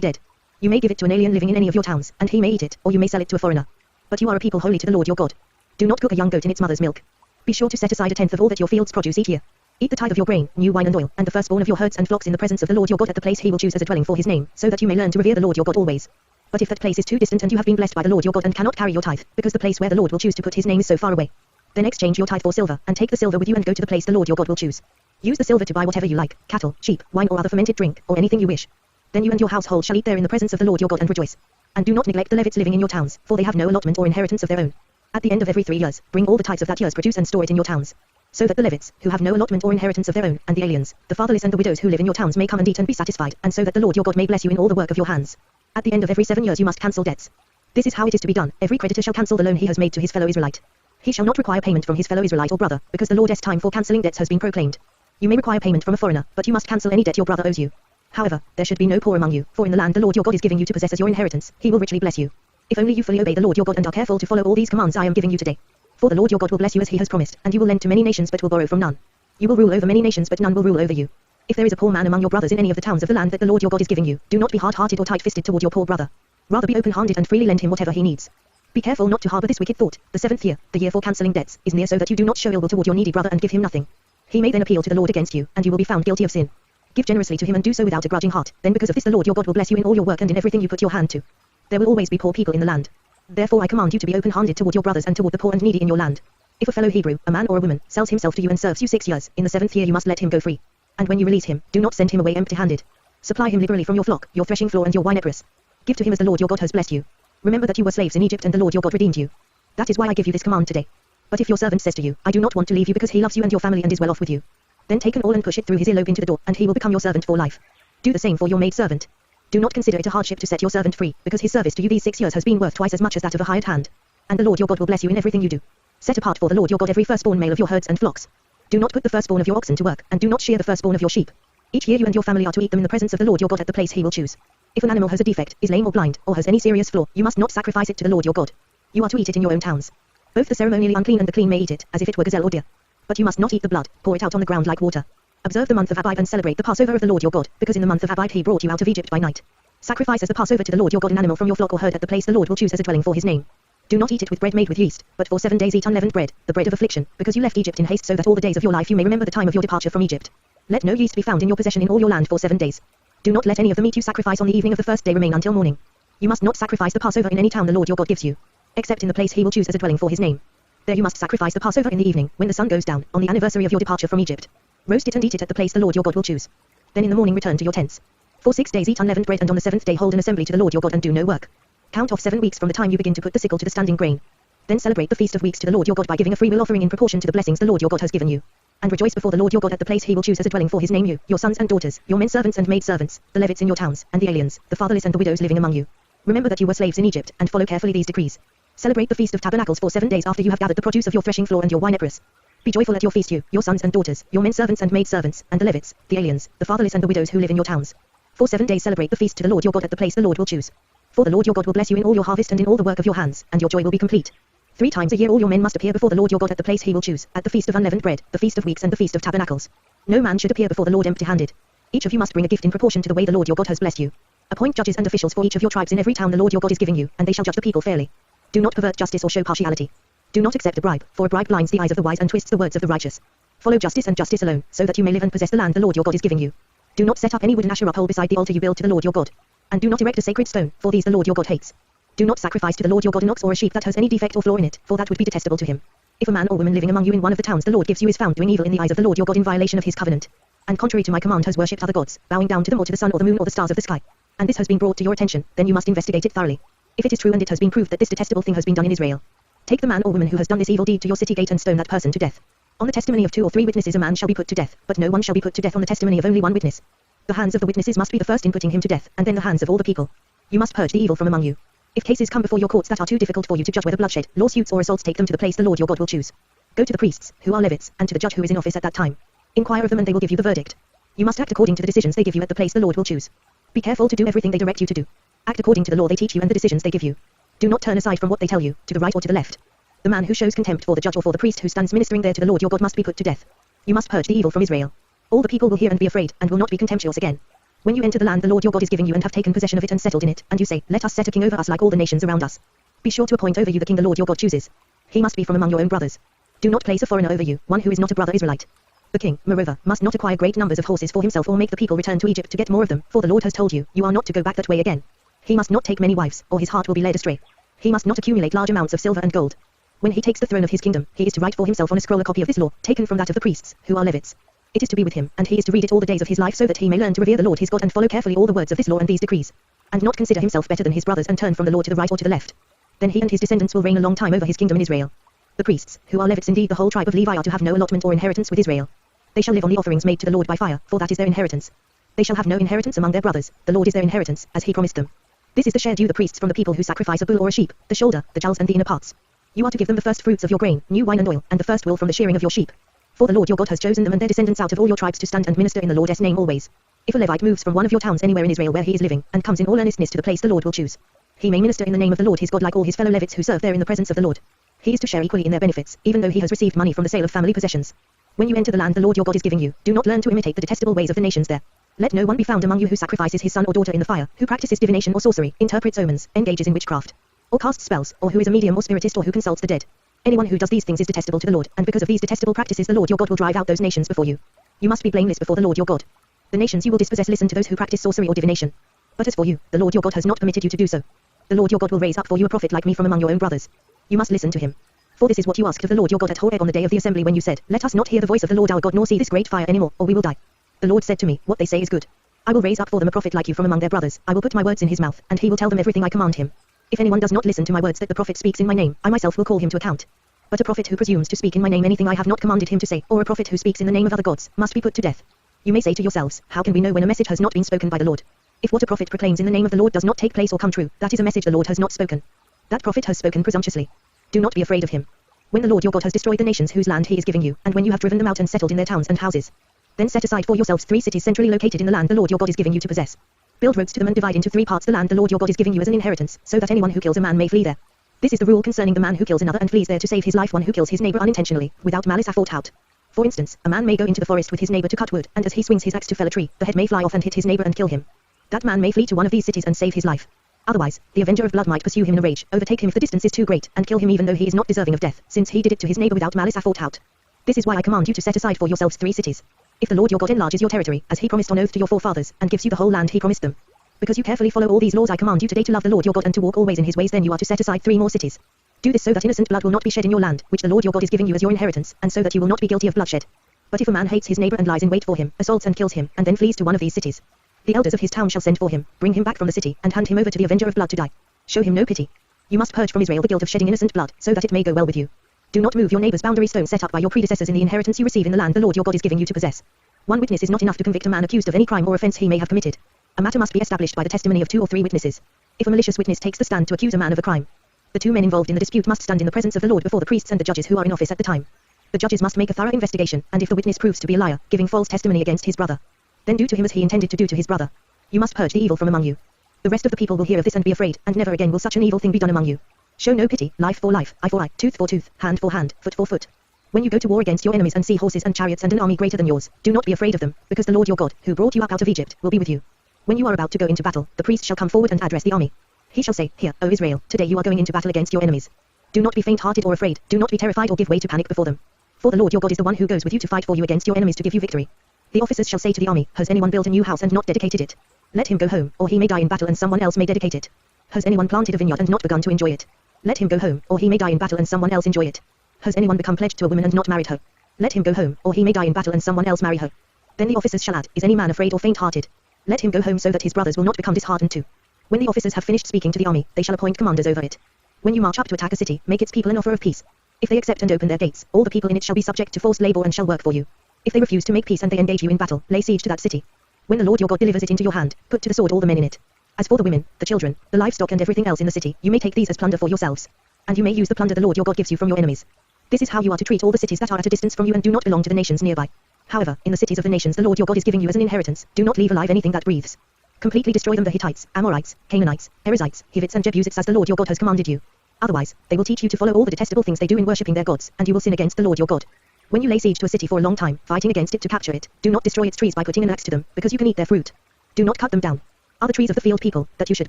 dead. You may give it to an alien living in any of your towns, and he may eat it, or you may sell it to a foreigner. But you are a people holy to the Lord your God. Do not cook a young goat in its mother's milk. Be sure to set aside 1/10 of all that your fields produce each year. Eat the tithe of your grain, new wine and oil, and the firstborn of your herds and flocks in the presence of the Lord your God at the place he will choose as a dwelling for his name, so that you may learn to revere the Lord your God always. But if that place is too distant and you have been blessed by the Lord your God and cannot carry your tithe, because the place where the Lord will choose to put his name is so far away, then exchange your tithe for silver, and take the silver with you and go to the place the Lord your God will choose. Use the silver to buy whatever you like, cattle, sheep, wine or other fermented drink, or anything you wish. Then you and your household shall eat there in the presence of the Lord your God and rejoice. And do not neglect the Levites living in your towns, for they have no allotment or inheritance of their own. At the end of every 3 years, bring all the tithes of that year's produce and store it in your towns. So that the Levites, who have no allotment or inheritance of their own, and the aliens, the fatherless and the widows who live in your towns may come and eat and be satisfied, and so that the Lord your God may bless you in all the work of your hands. At the end of every 7 years you must cancel debts. This is how it is to be done. Every creditor shall cancel the loan he has made to his fellow Israelite. He shall not require payment from his fellow Israelite or brother, because the Lord's time for cancelling debts has been proclaimed. You may require payment from a foreigner, but you must cancel any debt your brother owes you. However, there should be no poor among you, for in the land the Lord your God is giving you to possess as your inheritance, he will richly bless you. If only you fully obey the Lord your God and are careful to follow all these commands I am giving you today. For the Lord your God will bless you as he has promised, and you will lend to many nations but will borrow from none. You will rule over many nations but none will rule over you. If there is a poor man among your brothers in any of the towns of the land that the Lord your God is giving you, do not be hard-hearted or tight-fisted toward your poor brother. Rather be open-handed and freely lend him whatever he needs. Be careful not to harbor this wicked thought. The 7th year, the year for cancelling debts, is near so that you do not show ill will toward your needy brother and give him nothing. He may then appeal to the Lord against you, and you will be found guilty of sin. Give generously to him and do so without a grudging heart, then because of this the Lord your God will bless you in all your work and in everything you put your hand to. There will always be poor people in the land. Therefore I command you to be open-handed toward your brothers and toward the poor and needy in your land. If a fellow Hebrew, a man or a woman, sells himself to you and serves you 6 years, in the 7th year you must let him go free. And when you release him, do not send him away empty-handed. Supply him liberally from your flock, your threshing floor and your wine press. Give to him as the Lord your God has blessed you. Remember that you were slaves in Egypt and the Lord your God redeemed you. That is why I give you this command today. But if your servant says to you, I do not want to leave you because he loves you and your family and is well off with you, then take an awl and push it through his earlobe into the door, and he will become your servant for life. Do the same for your maid-servant. Do not consider it a hardship to set your servant free, because his service to you these 6 years has been worth twice as much as that of a hired hand. And the Lord your God will bless you in everything you do. Set apart for the Lord your God every firstborn male of your herds and flocks. Do not put the firstborn of your oxen to work, and do not shear the firstborn of your sheep. Each year you and your family are to eat them in the presence of the Lord your God at the place he will choose. If an animal has a defect, is lame or blind, or has any serious flaw, you must not sacrifice it to the Lord your God. You are to eat it in your own towns. Both the ceremonially unclean and the clean may eat it, as if it were gazelle or deer. But you must not eat the blood, pour it out on the ground like water. Observe the month of Abib and celebrate the Passover of the Lord your God, because in the month of Abib he brought you out of Egypt by night. Sacrifice as the Passover to the Lord your God an animal from your flock or herd at the place the Lord will choose as a dwelling for his name. Do not eat it with bread made with yeast, but for 7 days eat unleavened bread, the bread of affliction, because you left Egypt in haste so that all the days of your life you may remember the time of your departure from Egypt. Let no yeast be found in your possession in all your land for 7 days. Do not let any of the meat you sacrifice on the evening of the first day remain until morning. You must not sacrifice the Passover in any town the Lord your God gives you, except in the place he will choose as a dwelling for his name. There you must sacrifice the Passover in the evening, when the sun goes down, on the anniversary of your departure from Egypt. Roast it and eat it at the place the Lord your God will choose. Then in the morning return to your tents. For 6 days eat unleavened bread, and on the 7th day hold an assembly to the Lord your God and do no work. Count off 7 weeks from the time you begin to put the sickle to the standing grain. Then celebrate the feast of weeks to the Lord your God by giving a freewill offering in proportion to the blessings the Lord your God has given you. And rejoice before the Lord your God at the place he will choose as a dwelling for his name, you, your sons and daughters, your men servants and maid servants, the Levites in your towns, and the aliens, the fatherless and the widows living among you. Remember that you were slaves in Egypt, and follow carefully these decrees. Celebrate the Feast of Tabernacles for 7 days after you have gathered the produce of your threshing floor and your wine press. Be joyful at your feast, you, your sons and daughters, your men servants and maid servants, and the Levites, the aliens, the fatherless and the widows who live in your towns. For 7 days celebrate the feast to the Lord your God at the place the Lord will choose. For the Lord your God will bless you in all your harvest and in all the work of your hands, and your joy will be complete. 3 times a year all your men must appear before the Lord your God at the place he will choose, at the Feast of Unleavened Bread, the Feast of Weeks and the Feast of Tabernacles. No man should appear before the Lord empty-handed. Each of you must bring a gift in proportion to the way the Lord your God has blessed you. Appoint judges and officials for each of your tribes in every town the Lord your God is giving you, and they shall judge the people fairly. Do not pervert justice or show partiality. Do not accept a bribe, for a bribe blinds the eyes of the wise and twists the words of the righteous. Follow justice and justice alone, so that you may live and possess the land the Lord your God is giving you. Do not set up any wooden Asherah pole beside the altar you build to the Lord your God. And do not erect a sacred stone, for these the Lord your God hates. Do not sacrifice to the Lord your God an ox or a sheep that has any defect or flaw in it, for that would be detestable to him. If a man or woman living among you in one of the towns the Lord gives you is found doing evil in the eyes of the Lord your God in violation of his covenant, and contrary to my command has worshipped other gods, bowing down to them or to the sun or the moon or the stars of the sky, and this has been brought to your attention, then you must investigate it thoroughly. If it is true and it has been proved that this detestable thing has been done in Israel, take the man or woman who has done this evil deed to your city gate and stone that person to death. On the testimony of 2 or 3 witnesses a man shall be put to death, but no one shall be put to death on the testimony of only one witness. The hands of the witnesses must be the first in putting him to death, and then the hands of all the people. You must purge the evil from among you. If cases come before your courts that are too difficult for you to judge whether bloodshed, lawsuits or assaults, take them to the place the Lord your God will choose. Go to the priests, who are Levites, and to the judge who is in office at that time. Inquire of them and they will give you the verdict. You must act according to the decisions they give you at the place the Lord will choose. Be careful to do everything they direct you to do. Act according to the law they teach you and the decisions they give you. Do not turn aside from what they tell you, to the right or to the left. The man who shows contempt for the judge or for the priest who stands ministering there to the Lord your God must be put to death. You must purge the evil from Israel. All the people will hear and be afraid, and will not be contemptuous again. When you enter the land the Lord your God is giving you and have taken possession of it and settled in it, and you say, let us set a king over us like all the nations around us. Be sure to appoint over you the king the Lord your God chooses. He must be from among your own brothers. Do not place a foreigner over you, one who is not a brother Israelite. The king, moreover, must not acquire great numbers of horses for himself or make the people return to Egypt to get more of them, for the Lord has told you, you are not to go back that way again. He must not take many wives, or his heart will be led astray. He must not accumulate large amounts of silver and gold. When he takes the throne of his kingdom, he is to write for himself on a scroll a copy of this law, taken from that of the priests, who are Levites. It is to be with him, and he is to read it all the days of his life so that he may learn to revere the Lord his God and follow carefully all the words of this law and these decrees. And not consider himself better than his brothers and turn from the Lord to the right or to the left. Then he and his descendants will reign a long time over his kingdom in Israel. The priests, who are Levites indeed the whole tribe of Levi are to have no allotment or inheritance with Israel. They shall live on the offerings made to the Lord by fire, for that is their inheritance. They shall have no inheritance among their brothers, the Lord is their inheritance, as he promised them. This is the share due the priests from the people who sacrifice a bull or a sheep, the shoulder, the jowls and the inner parts. You are to give them the first fruits of your grain, new wine and oil, and the first wool from the shearing of your sheep. For the Lord your God has chosen them and their descendants out of all your tribes to stand and minister in the Lord's name always. If a Levite moves from one of your towns anywhere in Israel where he is living, and comes in all earnestness to the place the Lord will choose, he may minister in the name of the Lord his God like all his fellow Levites who serve there in the presence of the Lord. He is to share equally in their benefits, even though he has received money from the sale of family possessions. When you enter the land the Lord your God is giving you, do not learn to imitate the detestable ways of the nations there. Let no one be found among you who sacrifices his son or daughter in the fire, who practices divination or sorcery, interprets omens, engages in witchcraft, or casts spells, or who is a medium or spiritist or who consults the dead. Anyone who does these things is detestable to the Lord, and because of these detestable practices the Lord your God will drive out those nations before you. You must be blameless before the Lord your God. The nations you will dispossess listen to those who practice sorcery or divination. But as for you, the Lord your God has not permitted you to do so. The Lord your God will raise up for you a prophet like me from among your own brothers. You must listen to him. For this is what you asked of the Lord your God at Horeb on the day of the assembly when you said, let us not hear the voice of the Lord our God nor see this great fire any more, or we will die. The Lord said to me, what they say is good. I will raise up for them a prophet like you from among their brothers, I will put my words in his mouth, and he will tell them everything I command him. If anyone does not listen to my words that the prophet speaks in my name, I myself will call him to account. But a prophet who presumes to speak in my name anything I have not commanded him to say, or a prophet who speaks in the name of other gods, must be put to death. You may say to yourselves, how can we know when a message has not been spoken by the Lord? If what a prophet proclaims in the name of the Lord does not take place or come true, that is a message the Lord has not spoken. That prophet has spoken presumptuously. Do not be afraid of him. When the Lord your God has destroyed the nations whose land he is giving you, and when you have driven them out and settled in their towns and houses, then set aside for yourselves 3 cities centrally located in the land the Lord your God is giving you to possess. Build roads to them and divide into 3 parts the land the Lord your God is giving you as an inheritance, so that anyone who kills a man may flee there. This is the rule concerning the man who kills another and flees there to save his life, one who kills his neighbor unintentionally, without malice aforethought. For instance, a man may go into the forest with his neighbor to cut wood, and as he swings his axe to fell a tree, the head may fly off and hit his neighbor and kill him. That man may flee to one of these cities and save his life. Otherwise, the avenger of blood might pursue him in a rage, overtake him if the distance is too great, and kill him even though he is not deserving of death, since he did it to his neighbor without malice aforethought. This is why I command you to set aside for yourselves 3 cities. If the Lord your God enlarges your territory, as he promised on oath to your forefathers, and gives you the whole land he promised them. Because you carefully follow all these laws I command you today to love the Lord your God and to walk always in his ways, then you are to set aside 3 more cities. Do this so that innocent blood will not be shed in your land, which the Lord your God is giving you as your inheritance, and so that you will not be guilty of bloodshed. But if a man hates his neighbor and lies in wait for him, assaults and kills him, and then flees to one of these cities, the elders of his town shall send for him, bring him back from the city, and hand him over to the avenger of blood to die. Show him no pity. You must purge from Israel the guilt of shedding innocent blood, so that it may go well with you. Do not move your neighbor's boundary stone set up by your predecessors in the inheritance you receive in the land the Lord your God is giving you to possess. One witness is not enough to convict a man accused of any crime or offense he may have committed. A matter must be established by the testimony of 2 or 3 witnesses. If a malicious witness takes the stand to accuse a man of a crime, the 2 men involved in the dispute must stand in the presence of the Lord before the priests and the judges who are in office at the time. The judges must make a thorough investigation, and if the witness proves to be a liar, giving false testimony against his brother, then do to him as he intended to do to his brother. You must purge the evil from among you. The rest of the people will hear of this and be afraid, and never again will such an evil thing be done among you. Show no pity, life for life, eye for eye, tooth for tooth, hand for hand, foot for foot. When you go to war against your enemies and see horses and chariots and an army greater than yours, do not be afraid of them, because the Lord your God, who brought you up out of Egypt, will be with you. When you are about to go into battle, the priest shall come forward and address the army. He shall say, Hear, O Israel, today you are going into battle against your enemies. Do not be faint-hearted or afraid, do not be terrified or give way to panic before them. For the Lord your God is the one who goes with you to fight for you against your enemies to give you victory. The officers shall say to the army, Has anyone built a new house and not dedicated it? Let him go home, or he may die in battle and someone else may dedicate it. Has anyone planted a vineyard and not begun to enjoy it? Let him go home, or he may die in battle and someone else enjoy it. Has anyone become pledged to a woman and not married her? Let him go home, or he may die in battle and someone else marry her. Then the officers shall add, Is any man afraid or faint-hearted? Let him go home so that his brothers will not become disheartened too. When the officers have finished speaking to the army, they shall appoint commanders over it. When you march up to attack a city, make its people an offer of peace. If they accept and open their gates, all the people in it shall be subject to forced labor and shall work for you. If they refuse to make peace and they engage you in battle, lay siege to that city. When the Lord your God delivers it into your hand, put to the sword all the men in it. As for the women, the children, the livestock and everything else in the city, you may take these as plunder for yourselves. And you may use the plunder the Lord your God gives you from your enemies. This is how you are to treat all the cities that are at a distance from you and do not belong to the nations nearby. However, in the cities of the nations the Lord your God is giving you as an inheritance, do not leave alive anything that breathes. Completely destroy them, the Hittites, Amorites, Canaanites, Perizzites, Hivites and Jebusites, as the Lord your God has commanded you. Otherwise, they will teach you to follow all the detestable things they do in worshipping their gods, and you will sin against the Lord your God. When you lay siege to a city for a long time, fighting against it to capture it, do not destroy its trees by putting an axe to them, because you can eat their fruit. Do not cut them down. Are the trees of the field people, that you should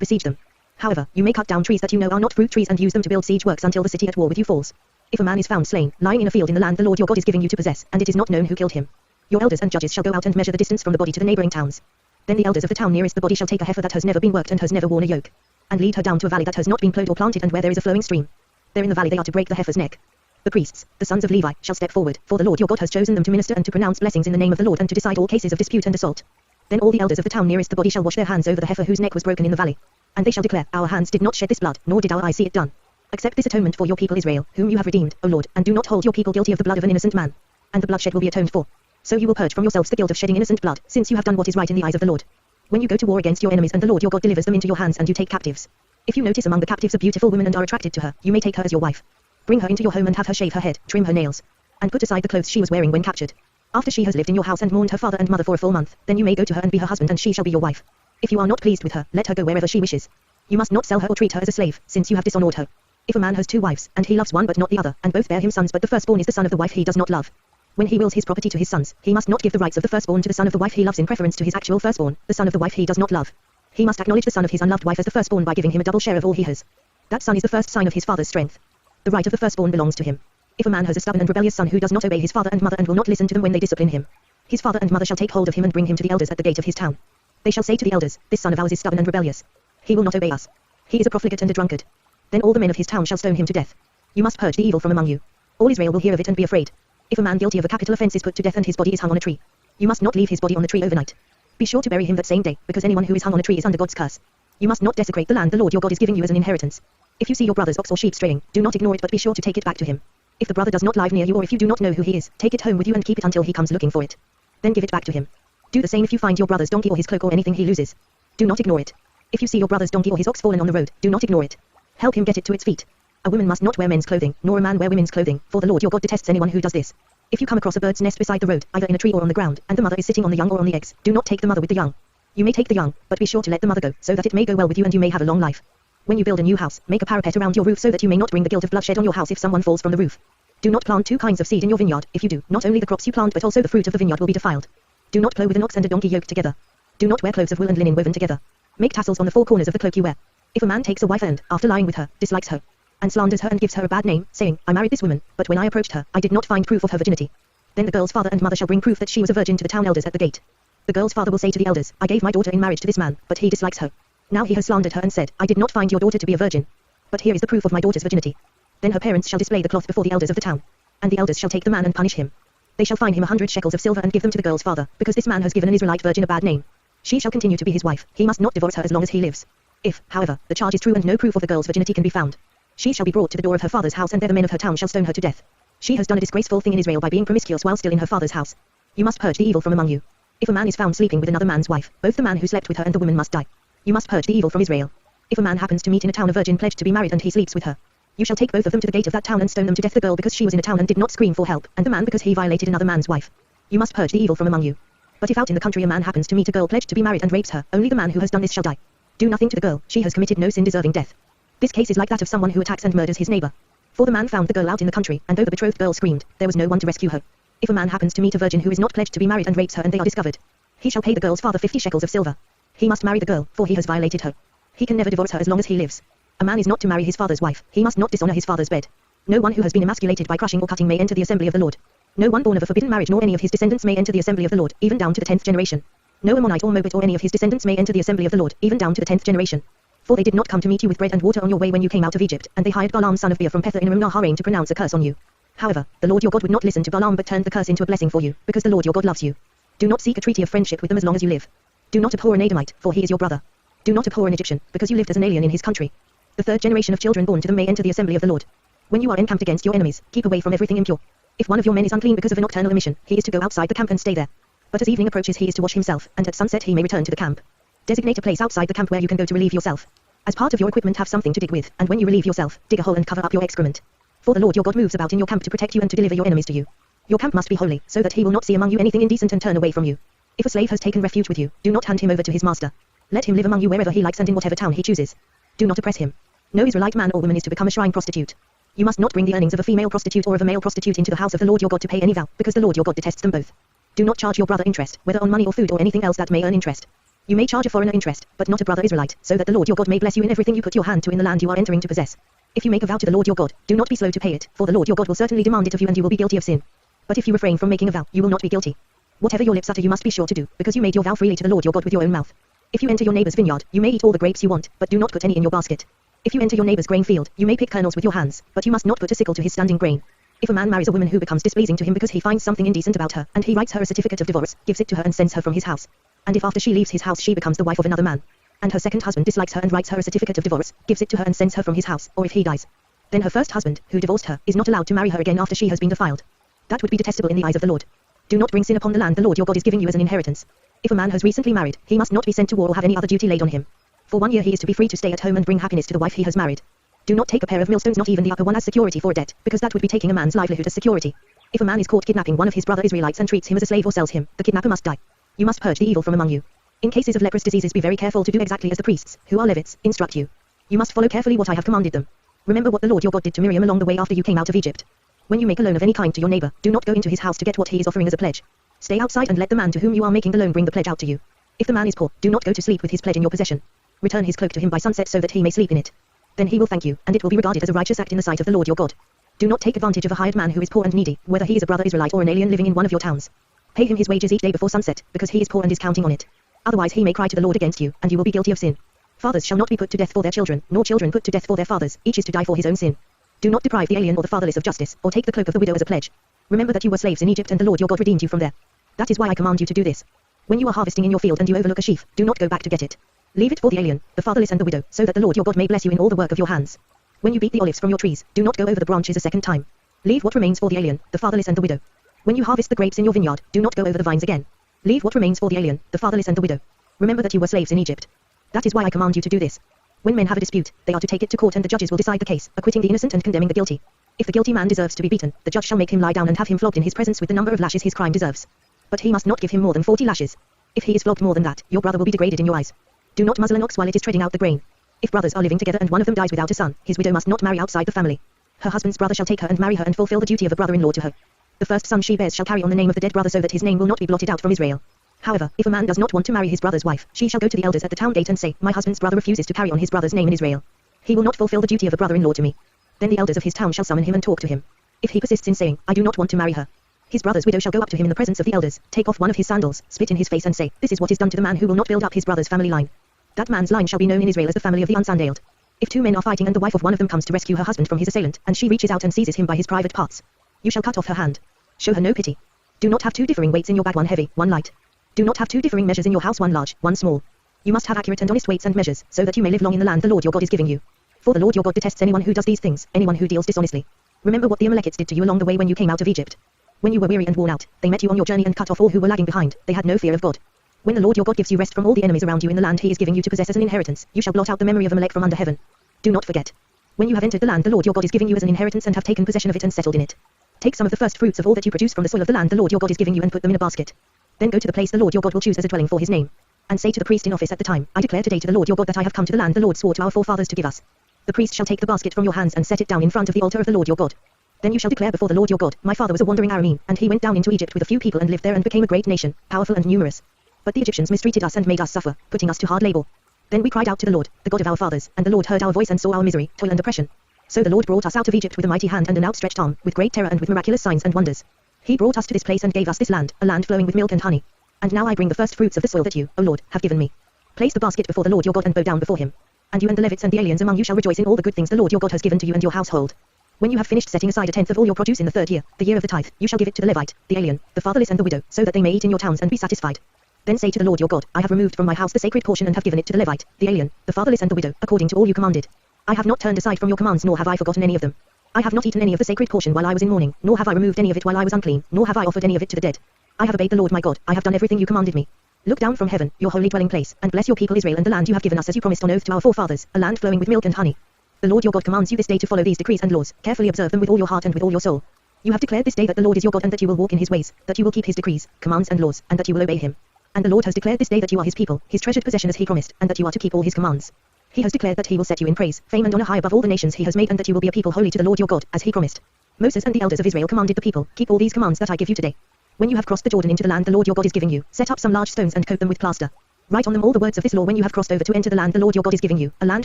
besiege them? However, you may cut down trees that you know are not fruit trees and use them to build siege works until the city at war with you falls. If a man is found slain, lying in a field in the land the Lord your God is giving you to possess, and it is not known who killed him, your elders and judges shall go out and measure the distance from the body to the neighboring towns. Then the elders of the town nearest the body shall take a heifer that has never been worked and has never worn a yoke, and lead her down to a valley that has not been plowed or planted and where there is a flowing stream. There in the valley they are to break the heifer's neck. The priests, the sons of Levi, shall step forward, for the Lord your God has chosen them to minister and to pronounce blessings in the name of the Lord and to decide all cases of dispute and assault. Then all the elders of the town nearest the body shall wash their hands over the heifer whose neck was broken in the valley. And they shall declare, our hands did not shed this blood, nor did our eyes see it done. Accept this atonement for your people Israel, whom you have redeemed, O Lord, and do not hold your people guilty of the blood of an innocent man. And the bloodshed will be atoned for. So you will purge from yourselves the guilt of shedding innocent blood, since you have done what is right in the eyes of the Lord. When you go to war against your enemies and the Lord your God delivers them into your hands and you take captives. If you notice among the captives a beautiful woman and are attracted to her, you may take her as your wife. Bring her into your home and have her shave her head, trim her nails, and put aside the clothes she was wearing when captured. After she has lived in your house and mourned her father and mother for a full month, then you may go to her and be her husband and she shall be your wife. If you are not pleased with her, let her go wherever she wishes. You must not sell her or treat her as a slave, since you have dishonored her. If a man has 2 wives, and he loves one but not the other, and both bear him sons but the firstborn is the son of the wife he does not love. When he wills his property to his sons, he must not give the rights of the firstborn to the son of the wife he loves in preference to his actual firstborn, the son of the wife he does not love. He must acknowledge the son of his unloved wife as the firstborn by giving him a double share of all he has. That son is the first sign of his father's strength. The right of the firstborn belongs to him. If a man has a stubborn and rebellious son who does not obey his father and mother and will not listen to them when they discipline him, his father and mother shall take hold of him and bring him to the elders at the gate of his town. They shall say to the elders, this son of ours is stubborn and rebellious. He will not obey us. He is a profligate and a drunkard. Then all the men of his town shall stone him to death. You must purge the evil from among you. All Israel will hear of it and be afraid. If a man guilty of a capital offense is put to death and his body is hung on a tree, you must not leave his body on the tree overnight. Be sure to bury him that same day, because anyone who is hung on a tree is under God's curse. You must not desecrate the land the Lord your God is giving you as an inheritance. If you see your brother's ox or sheep straying, do not ignore it but be sure to take it back to him. If the brother does not live near you or if you do not know who he is, take it home with you and keep it until he comes looking for it. Then give it back to him. Do the same if you find your brother's donkey or his cloak or anything he loses. Do not ignore it. If you see your brother's donkey or his ox fallen on the road, do not ignore it. Help him get it to its feet. A woman must not wear men's clothing, nor a man wear women's clothing, for the Lord your God detests anyone who does this. If you come across a bird's nest beside the road, either in a tree or on the ground, and the mother is sitting on the young or on the eggs, do not take the mother with the young. You may take the young, but be sure to let the mother go, so that it may go well with you and you may have a long life. When you build a new house, make a parapet around your roof so that you may not bring the guilt of bloodshed on your house if someone falls from the roof. Do not plant 2 kinds of seed in your vineyard. If you do, not only the crops you plant but also the fruit of the vineyard will be defiled. Do not plow with an ox and a donkey yoked together. Do not wear clothes of wool and linen woven together. Make tassels on the 4 corners of the cloak you wear. If a man takes a wife and, after lying with her, dislikes her, and slanders her and gives her a bad name, saying, I married this woman, but when I approached her, I did not find proof of her virginity. Then the girl's father and mother shall bring proof that she was a virgin to the town elders at the gate. The girl's father will say to the elders, I gave my daughter in marriage to this man, but he dislikes her. Now he has slandered her and said, I did not find your daughter to be a virgin. But here is the proof of my daughter's virginity. Then her parents shall display the cloth before the elders of the town. And the elders shall take the man and punish him. They shall fine him 100 shekels of silver and give them to the girl's father, because this man has given an Israelite virgin a bad name. She shall continue to be his wife. He must not divorce her as long as he lives. If, however, the charge is true and no proof of the girl's virginity can be found, she shall be brought to the door of her father's house and there the men of her town shall stone her to death. She has done a disgraceful thing in Israel by being promiscuous while still in her father's house. You must purge the evil from among you. If a man is found sleeping with another man's wife, both the man who slept with her and the woman must die. You must purge the evil from Israel. If a man happens to meet in a town a virgin pledged to be married and he sleeps with her, you shall take both of them to the gate of that town and stone them to death, the girl because she was in a town and did not scream for help, and the man because he violated another man's wife. You must purge the evil from among you. But if out in the country a man happens to meet a girl pledged to be married and rapes her, only the man who has done this shall die. Do nothing to the girl, she has committed no sin deserving death. This case is like that of someone who attacks and murders his neighbor. For the man found the girl out in the country, and though the betrothed girl screamed, there was no one to rescue her. If a man happens to meet a virgin who is not pledged to be married and rapes her and they are discovered, he shall pay the girl's father 50 shekels of silver. He must marry the girl, for he has violated her. He can never divorce her as long as he lives. A man is not to marry his father's wife, he must not dishonor his father's bed. No one who has been emasculated by crushing or cutting may enter the assembly of the Lord. No one born of a forbidden marriage nor any of his descendants may enter the assembly of the Lord, even down to the 10th generation. No Ammonite or Moabite or any of his descendants may enter the assembly of the Lord, even down to the 10th generation. For they did not come to meet you with bread and water on your way when you came out of Egypt, and they hired Balaam son of Beor from Pether in Aram-Naharaim to pronounce a curse on you. However, the Lord your God would not listen to Balaam but turned the curse into a blessing for you, because the Lord your God loves you. Do not seek a treaty of friendship with them as long as you live. Do not abhor an Edomite, for he is your brother. Do not abhor an Egyptian, because you lived as an alien in his country. The 3rd generation of children born to them may enter the assembly of the Lord. When you are encamped against your enemies, keep away from everything impure. If one of your men is unclean because of a nocturnal emission, he is to go outside the camp and stay there. But as evening approaches he is to wash himself, and at sunset he may return to the camp. Designate a place outside the camp where you can go to relieve yourself. As part of your equipment have something to dig with, and when you relieve yourself, dig a hole and cover up your excrement. For the Lord your God moves about in your camp to protect you and to deliver your enemies to you. Your camp must be holy, so that he will not see among you anything indecent and turn away from you. If a slave has taken refuge with you, do not hand him over to his master. Let him live among you wherever he likes and in whatever town he chooses. Do not oppress him. No Israelite man or woman is to become a shrine prostitute. You must not bring the earnings of a female prostitute or of a male prostitute into the house of the Lord your God to pay any vow, because the Lord your God detests them both. Do not charge your brother interest, whether on money or food or anything else that may earn interest. You may charge a foreigner interest, but not a brother Israelite, so that the Lord your God may bless you in everything you put your hand to in the land you are entering to possess. If you make a vow to the Lord your God, do not be slow to pay it, for the Lord your God will certainly demand it of you and you will be guilty of sin. But if you refrain from making a vow, you will not be guilty. Whatever your lips utter you must be sure to do, because you made your vow freely to the Lord your God with your own mouth. If you enter your neighbor's vineyard, you may eat all the grapes you want, but do not put any in your basket. If you enter your neighbor's grain field, you may pick kernels with your hands, but you must not put a sickle to his standing grain. If a man marries a woman who becomes displeasing to him because he finds something indecent about her, and he writes her a certificate of divorce, gives it to her and sends her from his house. And if after she leaves his house she becomes the wife of another man, and her second husband dislikes her and writes her a certificate of divorce, gives it to her and sends her from his house, or if he dies, then her first husband, who divorced her, is not allowed to marry her again after she has been defiled. That would be detestable in the eyes of the Lord. Do not bring sin upon the land the Lord your God is giving you as an inheritance. If a man has recently married, he must not be sent to war or have any other duty laid on him. For 1 year he is to be free to stay at home and bring happiness to the wife he has married. Do not take a pair of millstones, not even the upper one, as security for a debt, because that would be taking a man's livelihood as security. If a man is caught kidnapping one of his brother Israelites and treats him as a slave or sells him, the kidnapper must die. You must purge the evil from among you. In cases of leprous diseases, be very careful to do exactly as the priests, who are Levites, instruct you. You must follow carefully what I have commanded them. Remember what the Lord your God did to Miriam along the way after you came out of Egypt. When you make a loan of any kind to your neighbor, do not go into his house to get what he is offering as a pledge. Stay outside and let the man to whom you are making the loan bring the pledge out to you. If the man is poor, do not go to sleep with his pledge in your possession. Return his cloak to him by sunset so that he may sleep in it. Then he will thank you, and it will be regarded as a righteous act in the sight of the Lord your God. Do not take advantage of a hired man who is poor and needy, whether he is a brother Israelite or an alien living in one of your towns. Pay him his wages each day before sunset, because he is poor and is counting on it. Otherwise he may cry to the Lord against you, and you will be guilty of sin. Fathers shall not be put to death for their children, nor children put to death for their fathers, each is to die for his own sin. Do not deprive the alien or the fatherless of justice, or take the cloak of the widow as a pledge. Remember that you were slaves in Egypt and the Lord your God redeemed you from there. That is why I command you to do this. When you are harvesting in your field and you overlook a sheaf, do not go back to get it. Leave it for the alien, the fatherless and the widow, so that the Lord your God may bless you in all the work of your hands. When you beat the olives from your trees, do not go over the branches a second time. Leave what remains for the alien, the fatherless and the widow. When you harvest the grapes in your vineyard, do not go over the vines again. Leave what remains for the alien, the fatherless and the widow. Remember that you were slaves in Egypt. That is why I command you to do this. When men have a dispute, they are to take it to court and the judges will decide the case, acquitting the innocent and condemning the guilty. If the guilty man deserves to be beaten, the judge shall make him lie down and have him flogged in his presence with the number of lashes his crime deserves. But he must not give him more than 40 lashes. If he is flogged more than that, your brother will be degraded in your eyes. Do not muzzle an ox while it is treading out the grain. If brothers are living together and one of them dies without a son, his widow must not marry outside the family. Her husband's brother shall take her and marry her and fulfill the duty of a brother-in-law to her. The first son she bears shall carry on the name of the dead brother so that his name will not be blotted out from Israel. However, if a man does not want to marry his brother's wife, she shall go to the elders at the town gate and say, my husband's brother refuses to carry on his brother's name in Israel. He will not fulfill the duty of a brother-in-law to me. Then the elders of his town shall summon him and talk to him. If he persists in saying, I do not want to marry her, his brother's widow shall go up to him in the presence of the elders, take off one of his sandals, spit in his face and say, this is what is done to the man who will not build up his brother's family line. That man's line shall be known in Israel as the family of the unsandaled. If two men are fighting and the wife of one of them comes to rescue her husband from his assailant, and she reaches out and seizes him by his private parts, you shall cut off her hand. Show her no pity. Do not have two differing weights in your bag, one heavy, one light. Do not have two differing measures in your house, one large, one small. You must have accurate and honest weights and measures, so that you may live long in the land the Lord your God is giving you. For the Lord your God detests anyone who does these things, anyone who deals dishonestly. Remember what the Amalekites did to you along the way when you came out of Egypt. When you were weary and worn out, they met you on your journey and cut off all who were lagging behind. They had no fear of God. When the Lord your God gives you rest from all the enemies around you in the land he is giving you to possess as an inheritance, you shall blot out the memory of Amalek from under heaven. Do not forget. When you have entered the land the Lord your God is giving you as an inheritance and have taken possession of it and settled in it, take some of the first fruits of all that you produce from the soil of the land the Lord your God is giving you and put them in a basket. Then go to the place the Lord your God will choose as a dwelling for his name, and say to the priest in office at the time, I declare today to the Lord your God that I have come to the land the Lord swore to our forefathers to give us. The priest shall take the basket from your hands and set it down in front of the altar of the Lord your God. Then you shall declare before the Lord your God, my father was a wandering Aramean, and he went down into Egypt with a few people and lived there and became a great nation, powerful and numerous. But the Egyptians mistreated us and made us suffer, putting us to hard labor. Then we cried out to the Lord, the God of our fathers, and the Lord heard our voice and saw our misery, toil and oppression. So the Lord brought us out of Egypt with a mighty hand and an outstretched arm, with great terror and with miraculous signs and wonders. He brought us to this place and gave us this land, a land flowing with milk and honey. And now I bring the first fruits of the soil that you, O Lord, have given me. Place the basket before the Lord your God and bow down before him. And you and the Levites and the aliens among you shall rejoice in all the good things the Lord your God has given to you and your household. When you have finished setting aside a tenth of all your produce in the 3rd year, the year of the tithe, you shall give it to the Levite, the alien, the fatherless and the widow, so that they may eat in your towns and be satisfied. Then say to the Lord your God, I have removed from my house the sacred portion and have given it to the Levite, the alien, the fatherless and the widow, according to all you commanded. I have not turned aside from your commands nor have I forgotten any of them. I have not eaten any of the sacred portion while I was in mourning, nor have I removed any of it while I was unclean, nor have I offered any of it to the dead. I have obeyed the Lord my God, I have done everything you commanded me. Look down from heaven, your holy dwelling place, and bless your people Israel and the land you have given us as you promised on oath to our forefathers, a land flowing with milk and honey. The Lord your God commands you this day to follow these decrees and laws, carefully observe them with all your heart and with all your soul. You have declared this day that the Lord is your God and that you will walk in his ways, that you will keep his decrees, commands and laws, and that you will obey him. And the Lord has declared this day that you are his people, his treasured possession as he promised, and that you are to keep all his commands. He has declared that he will set you in praise, fame and honor high above all the nations he has made, and that you will be a people holy to the Lord your God, as he promised. Moses and the elders of Israel commanded the people, keep all these commands that I give you today. When you have crossed the Jordan into the land the Lord your God is giving you, set up some large stones and coat them with plaster. Write on them all the words of this law when you have crossed over to enter the land the Lord your God is giving you, a land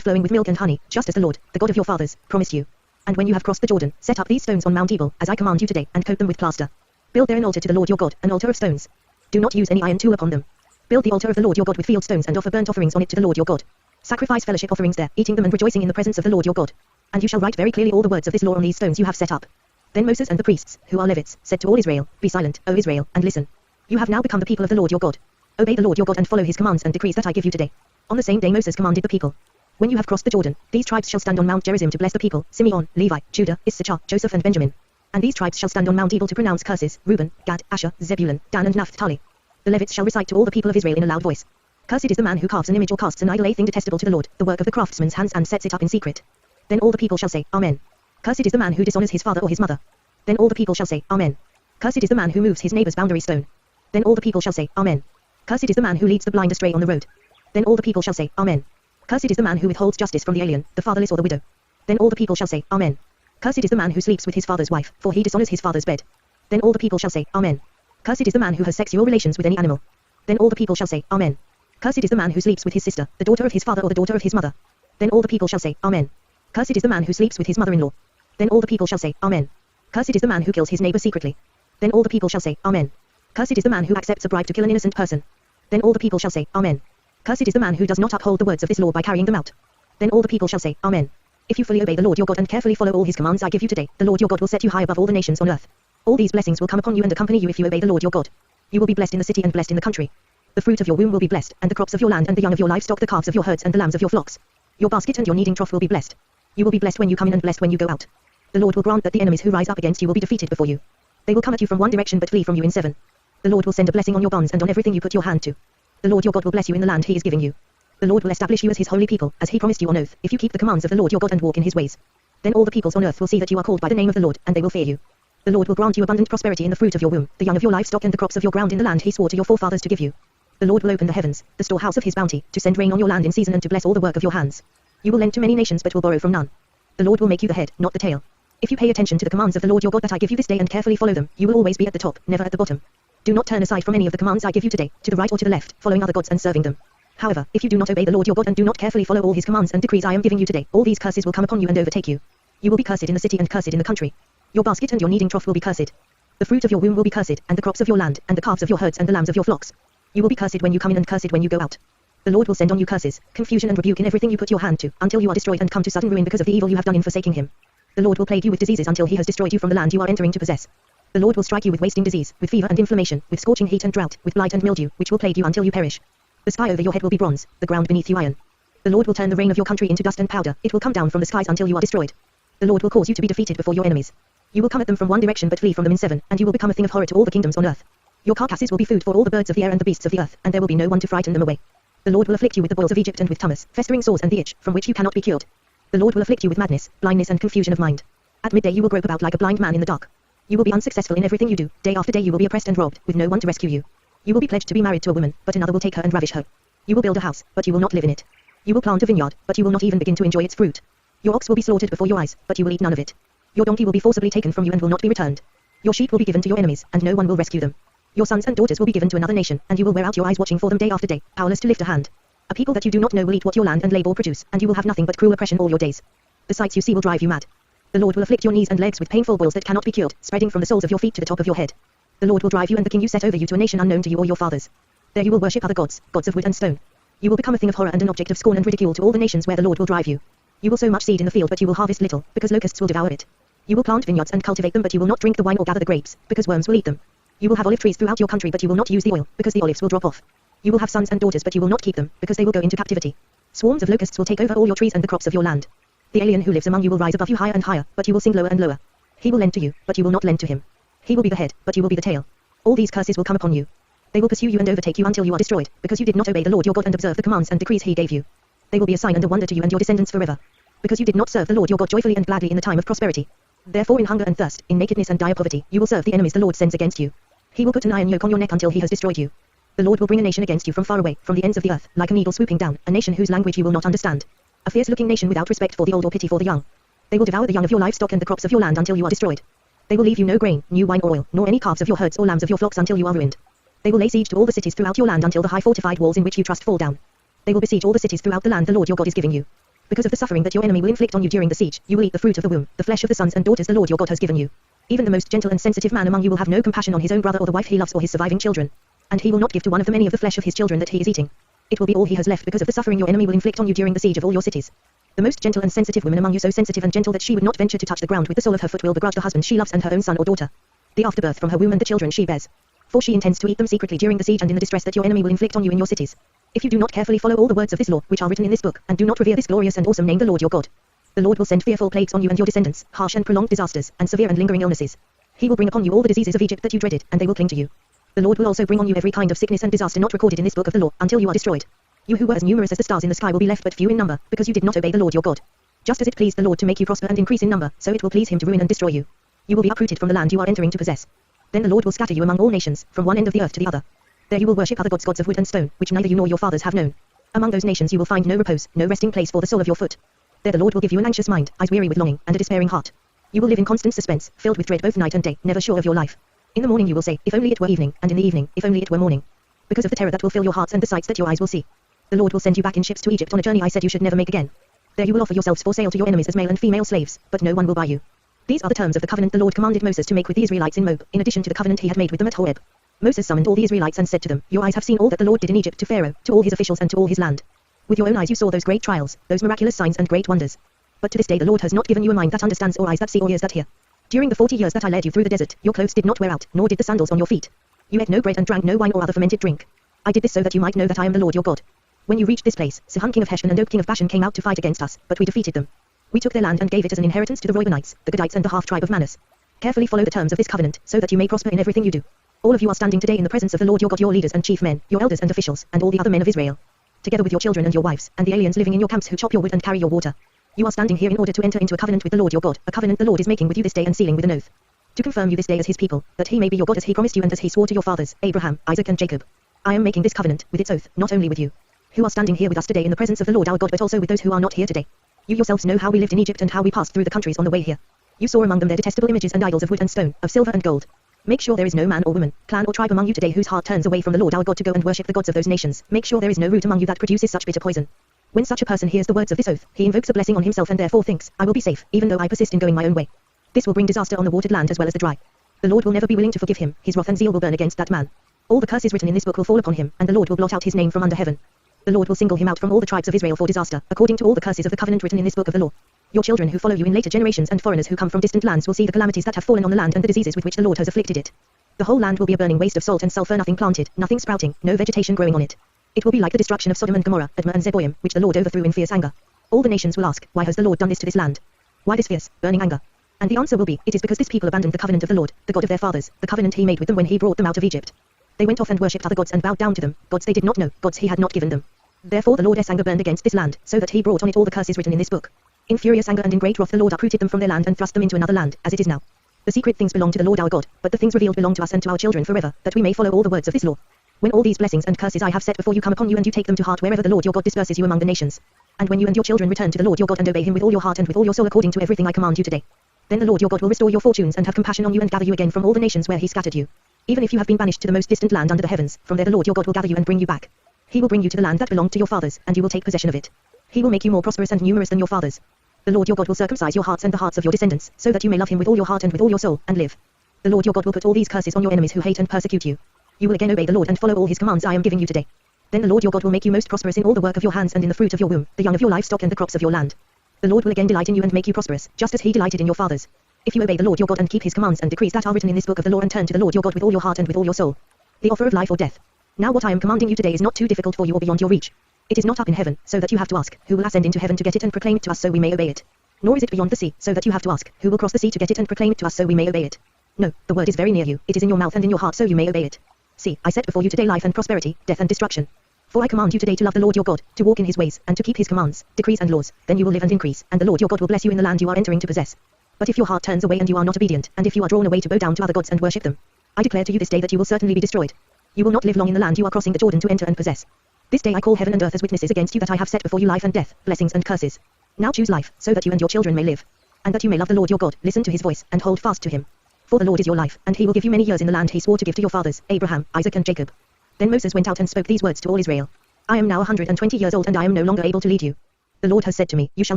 flowing with milk and honey, just as the Lord, the God of your fathers, promised you. And when you have crossed the Jordan, set up these stones on Mount Ebal, as I command you today, and coat them with plaster. Build there an altar to the Lord your God, an altar of stones. Do not use any iron tool upon them. Build the altar of the Lord your God with field stones and offer burnt offerings on it to the Lord your God. Sacrifice fellowship offerings there, eating them and rejoicing in the presence of the Lord your God. And you shall write very clearly all the words of this law on these stones you have set up. Then Moses and the priests, who are Levites, said to all Israel, be silent, O Israel, and listen. You have now become the people of the Lord your God. Obey the Lord your God and follow his commands and decrees that I give you today. On the same day Moses commanded the people. When you have crossed the Jordan, these tribes shall stand on Mount Gerizim to bless the people, Simeon, Levi, Judah, Issachar, Joseph and Benjamin. And these tribes shall stand on Mount Ebal to pronounce curses, Reuben, Gad, Asher, Zebulun, Dan and Naphtali. The Levites shall recite to all the people of Israel in a loud voice. Cursed is the man who carves an image or casts an idol, a thing detestable to the Lord, the work of the craftsman's hands, and sets it up in secret. Then all the people shall say, Amen. Cursed is the man who dishonors his father or his mother. Then all the people shall say, Amen. Cursed is the man who moves his neighbor's boundary stone. Then all the people shall say, Amen. Cursed is the man who leads the blind astray on the road. Then all the people shall say, Amen. Cursed is the man who withholds justice from the alien, the fatherless or the widow. Then all the people shall say, Amen. Cursed is the man who sleeps with his father's wife, for he dishonors his father's bed. Then all the people shall say, Amen. Cursed is the man who has sexual relations with any animal. Then all the people shall say, Amen. Cursed is the man who sleeps with his sister, the daughter of his father or the daughter of his mother. Then all the people shall say, Amen. Cursed is the man who sleeps with his mother-in-law. Then all the people shall say, Amen. Cursed is the man who kills his neighbor secretly. Then all the people shall say, Amen. Cursed is the man who accepts a bribe to kill an innocent person. Then all the people shall say, Amen. Cursed is the man who does not uphold the words of this law by carrying them out. Then all the people shall say, Amen. If you fully obey the Lord your God and carefully follow all his commands I give you today, the Lord your God will set you high above all the nations on earth. All these blessings will come upon you and accompany you if you obey the Lord your God. You will be blessed in the city and blessed in the country. The fruit of your womb will be blessed, and the crops of your land and the young of your livestock, the calves of your herds and the lambs of your flocks. Your basket and your kneading trough will be blessed. You will be blessed when you come in and blessed when you go out. The Lord will grant that the enemies who rise up against you will be defeated before you. They will come at you from one direction but flee from you in seven. The Lord will send a blessing on your barns and on everything you put your hand to. The Lord your God will bless you in the land he is giving you. The Lord will establish you as his holy people, as he promised you on oath, if you keep the commands of the Lord your God and walk in his ways. Then all the peoples on earth will see that you are called by the name of the Lord, and they will fear you. The Lord will grant you abundant prosperity in the fruit of your womb, the young of your livestock and the crops of your ground in the land he swore to your forefathers to give you. The Lord will open the heavens, the storehouse of his bounty, to send rain on your land in season and to bless all the work of your hands. You will lend to many nations but will borrow from none. The Lord will make you the head, not the tail. If you pay attention to the commands of the Lord your God that I give you this day and carefully follow them, you will always be at the top, never at the bottom. Do not turn aside from any of the commands I give you today, to the right or to the left, following other gods and serving them. However, if you do not obey the Lord your God and do not carefully follow all his commands and decrees I am giving you today, all these curses will come upon you and overtake you. You will be cursed in the city and cursed in the country. Your basket and your kneading trough will be cursed. The fruit of your womb will be cursed, and the crops of your land, and the calves of your herds and the lambs of your flocks. You will be cursed when you come in and cursed when you go out. The Lord will send on you curses, confusion and rebuke in everything you put your hand to, until you are destroyed and come to sudden ruin because of the evil you have done in forsaking him. The Lord will plague you with diseases until he has destroyed you from the land you are entering to possess. The Lord will strike you with wasting disease, with fever and inflammation, with scorching heat and drought, with blight and mildew, which will plague you until you perish. The sky over your head will be bronze, the ground beneath you iron. The Lord will turn the rain of your country into dust and powder, it will come down from the skies until you are destroyed. The Lord will cause you to be defeated before your enemies. You will come at them from one direction but flee from them in seven, and you will become a thing of horror to all the kingdoms on earth. Your carcasses will be food for all the birds of the air and the beasts of the earth, and there will be no one to frighten them away. The Lord will afflict you with the boils of Egypt and with tumors, festering sores and the itch, from which you cannot be cured. The Lord will afflict you with madness, blindness and confusion of mind. At midday you will grope about like a blind man in the dark. You will be unsuccessful in everything you do, day after day you will be oppressed and robbed, with no one to rescue you. You will be pledged to be married to a woman, but another will take her and ravish her. You will build a house, but you will not live in it. You will plant a vineyard, but you will not even begin to enjoy its fruit. Your ox will be slaughtered before your eyes, but you will eat none of it. Your donkey will be forcibly taken from you and will not be returned. Your sheep will be given to your enemies, and no one will rescue them. Your sons and daughters will be given to another nation, and you will wear out your eyes watching for them day after day, powerless to lift a hand. A people that you do not know will eat what your land and labor produce, and you will have nothing but cruel oppression all your days. The sights you see will drive you mad. The Lord will afflict your knees and legs with painful boils that cannot be cured, spreading from the soles of your feet to the top of your head. The Lord will drive you and the king you set over you to a nation unknown to you or your fathers. There you will worship other gods, gods of wood and stone. You will become a thing of horror and an object of scorn and ridicule to all the nations where the Lord will drive you. You will sow much seed in the field but you will harvest little, because locusts will devour it. You will plant vineyards and cultivate them but you will not drink the wine or gather the grapes, because worms will eat them. You will have olive trees throughout your country but you will not use the oil, because the olives will drop off. You will have sons and daughters but you will not keep them, because they will go into captivity. Swarms of locusts will take over all your trees and the crops of your land. The alien who lives among you will rise above you higher and higher, but you will sink lower and lower. He will lend to you, but you will not lend to him. He will be the head, but you will be the tail. All these curses will come upon you. They will pursue you and overtake you until you are destroyed, because you did not obey the Lord your God and observe the commands and decrees he gave you. They will be a sign and a wonder to you and your descendants forever. Because you did not serve the Lord your God joyfully and gladly in the time of prosperity. Therefore in hunger and thirst, in nakedness and dire poverty, you will serve the enemies the Lord sends against you. He will put an iron yoke on your neck until he has destroyed you. The Lord will bring a nation against you from far away, from the ends of the earth, like an eagle swooping down, a nation whose language you will not understand. A fierce-looking nation without respect for the old or pity for the young. They will devour the young of your livestock and the crops of your land until you are destroyed. They will leave you no grain, new wine or oil, nor any calves of your herds or lambs of your flocks until you are ruined. They will lay siege to all the cities throughout your land until the high fortified walls in which you trust fall down. They will besiege all the cities throughout the land the Lord your God is giving you. Because of the suffering that your enemy will inflict on you during the siege, you will eat the fruit of the womb, the flesh of the sons and daughters the Lord your God has given you. Even the most gentle and sensitive man among you will have no compassion on his own brother or the wife he loves or his surviving children. And he will not give to one of them any of the flesh of his children that he is eating. It will be all he has left because of the suffering your enemy will inflict on you during the siege of all your cities. The most gentle and sensitive woman among you, so sensitive and gentle that she would not venture to touch the ground with the sole of her foot, will begrudge the husband she loves and her own son or daughter. The afterbirth from her womb and the children she bears. For she intends to eat them secretly during the siege and in the distress that your enemy will inflict on you in your cities. If you do not carefully follow all the words of this law, which are written in this book, and do not revere this glorious and awesome name the Lord your God, the Lord will send fearful plagues on you and your descendants, harsh and prolonged disasters, and severe and lingering illnesses. He will bring upon you all the diseases of Egypt that you dreaded, and they will cling to you. The Lord will also bring on you every kind of sickness and disaster not recorded in this book of the law, until you are destroyed. You who were as numerous as the stars in the sky will be left but few in number, because you did not obey the Lord your God. Just as it pleased the Lord to make you prosper and increase in number, so it will please him to ruin and destroy you. You will be uprooted from the land you are entering to possess. Then the Lord will scatter you among all nations, from one end of the earth to the other. There you will worship other gods, gods of wood and stone, which neither you nor your fathers have known. Among those nations you will find no repose, no resting place for the sole of your foot. There the Lord will give you an anxious mind, eyes weary with longing, and a despairing heart. You will live in constant suspense, filled with dread both night and day, never sure of your life. In the morning you will say, if only it were evening, and in the evening, if only it were morning. Because of the terror that will fill your hearts and the sights that your eyes will see. The Lord will send you back in ships to Egypt on a journey I said you should never make again. There you will offer yourselves for sale to your enemies as male and female slaves, but no one will buy you. These are the terms of the covenant the Lord commanded Moses to make with the Israelites in Moab, in addition to the covenant he had made with them at Horeb. Moses summoned all the Israelites and said to them, your eyes have seen all that the Lord did in Egypt to Pharaoh, to all his officials and to all his land. With your own eyes you saw those great trials, those miraculous signs and great wonders. But to this day the Lord has not given you a mind that understands or eyes that see or ears that hear. During the 40 years that I led you through the desert, your clothes did not wear out, nor did the sandals on your feet. You ate no bread and drank no wine or other fermented drink. I did this so that you might know that I am the Lord your God. When you reached this place, Sihon king of Heshbon and Og king of Bashan came out to fight against us, but we defeated them. We took their land and gave it as an inheritance to the Reubenites, the Gadites and the half-tribe of Manasseh. Carefully follow the terms of this covenant, so that you may prosper in everything you do. All of you are standing today in the presence of the Lord your God, your leaders and chief men, your elders and officials, and all the other men of Israel. Together with your children and your wives, and the aliens living in your camps who chop your wood and carry your water. You are standing here in order to enter into a covenant with the Lord your God, a covenant the Lord is making with you this day and sealing with an oath. To confirm you this day as his people, that he may be your God as he promised you and as he swore to your fathers, Abraham, Isaac and Jacob. I am making this covenant, with its oath, not only with you, who are standing here with us today in the presence of the Lord our God, but also with those who are not here today. You yourselves know how we lived in Egypt and how we passed through the countries on the way here. You saw among them their detestable images and idols of wood and stone, of silver and gold. Make sure there is no man or woman, clan or tribe among you today whose heart turns away from the Lord our God to go and worship the gods of those nations. Make sure there is no root among you that produces such bitter poison. When such a person hears the words of this oath, he invokes a blessing on himself and therefore thinks, I will be safe, even though I persist in going my own way. This will bring disaster on the watered land as well as the dry. The Lord will never be willing to forgive him, his wrath and zeal will burn against that man. All the curses written in this book will fall upon him, and the Lord will blot out his name from under heaven. The Lord will single him out from all the tribes of Israel for disaster, according to all the curses of the covenant written in this book of the law. Your children who follow you in later generations and foreigners who come from distant lands will see the calamities that have fallen on the land and the diseases with which the Lord has afflicted it. The whole land will be a burning waste of salt and sulfur, nothing planted, nothing sprouting, no vegetation growing on it. It will be like the destruction of Sodom and Gomorrah, Admah and Zeboim, which the Lord overthrew in fierce anger. All the nations will ask, why has the Lord done this to this land? Why this fierce, burning anger? And the answer will be, it is because this people abandoned the covenant of the Lord, the God of their fathers, the covenant he made with them when he brought them out of Egypt. They went off and worshipped other gods and bowed down to them, gods they did not know, gods he had not given them. Therefore the Lord's anger burned against this land, so that he brought on it all the curses written in this book. In furious anger and in great wrath the Lord uprooted them from their land and thrust them into another land, as it is now. The secret things belong to the Lord our God, but the things revealed belong to us and to our children forever, that we may follow all the words of this law. When all these blessings and curses I have set before you come upon you and you take them to heart wherever the Lord your God disperses you among the nations, and when you and your children return to the Lord your God and obey him with all your heart and with all your soul according to everything I command you today, then the Lord your God will restore your fortunes and have compassion on you and gather you again from all the nations where he scattered you. Even if you have been banished to the most distant land under the heavens, from there the Lord your God will gather you and bring you back. He will bring you to the land that belonged to your fathers, and you will take possession of it. He will make you more prosperous and numerous than your fathers. The Lord your God will circumcise your hearts and the hearts of your descendants, so that you may love him with all your heart and with all your soul, and live. The Lord your God will put all these curses on your enemies who hate and persecute you. You will again obey the Lord and follow all his commands I am giving you today. Then the Lord your God will make you most prosperous in all the work of your hands and in the fruit of your womb, the young of your livestock and the crops of your land. The Lord will again delight in you and make you prosperous, just as he delighted in your fathers. If you obey the Lord your God and keep his commands and decrees that are written in this book of the law and turn to the Lord your God with all your heart and with all your soul. The offer of life or death. Now what I am commanding you today is not too difficult for you or beyond your reach. It is not up in heaven, so that you have to ask, who will ascend into heaven to get it and proclaim it to us so we may obey it. Nor is it beyond the sea, so that you have to ask, who will cross the sea to get it and proclaim it to us so we may obey it. No, the word is very near you, it is in your mouth and in your heart so you may obey it. See, I set before you today life and prosperity, death and destruction. For I command you today to love the Lord your God, to walk in his ways, and to keep his commands, decrees and laws, then you will live and increase, and the Lord your God will bless you in the land you are entering to possess. But if your heart turns away and you are not obedient, and if you are drawn away to bow down to other gods and worship them, I declare to you this day that you will certainly be destroyed. You will not live long in the land you are crossing the Jordan to enter and possess. This day I call heaven and earth as witnesses against you that I have set before you life and death, blessings and curses. Now choose life, so that you and your children may live. And that you may love the Lord your God, listen to his voice, and hold fast to him. For the Lord is your life, and he will give you many years in the land he swore to give to your fathers, Abraham, Isaac and Jacob. Then Moses went out and spoke these words to all Israel. I am now 120 years old and I am no longer able to lead you. The Lord has said to me, you shall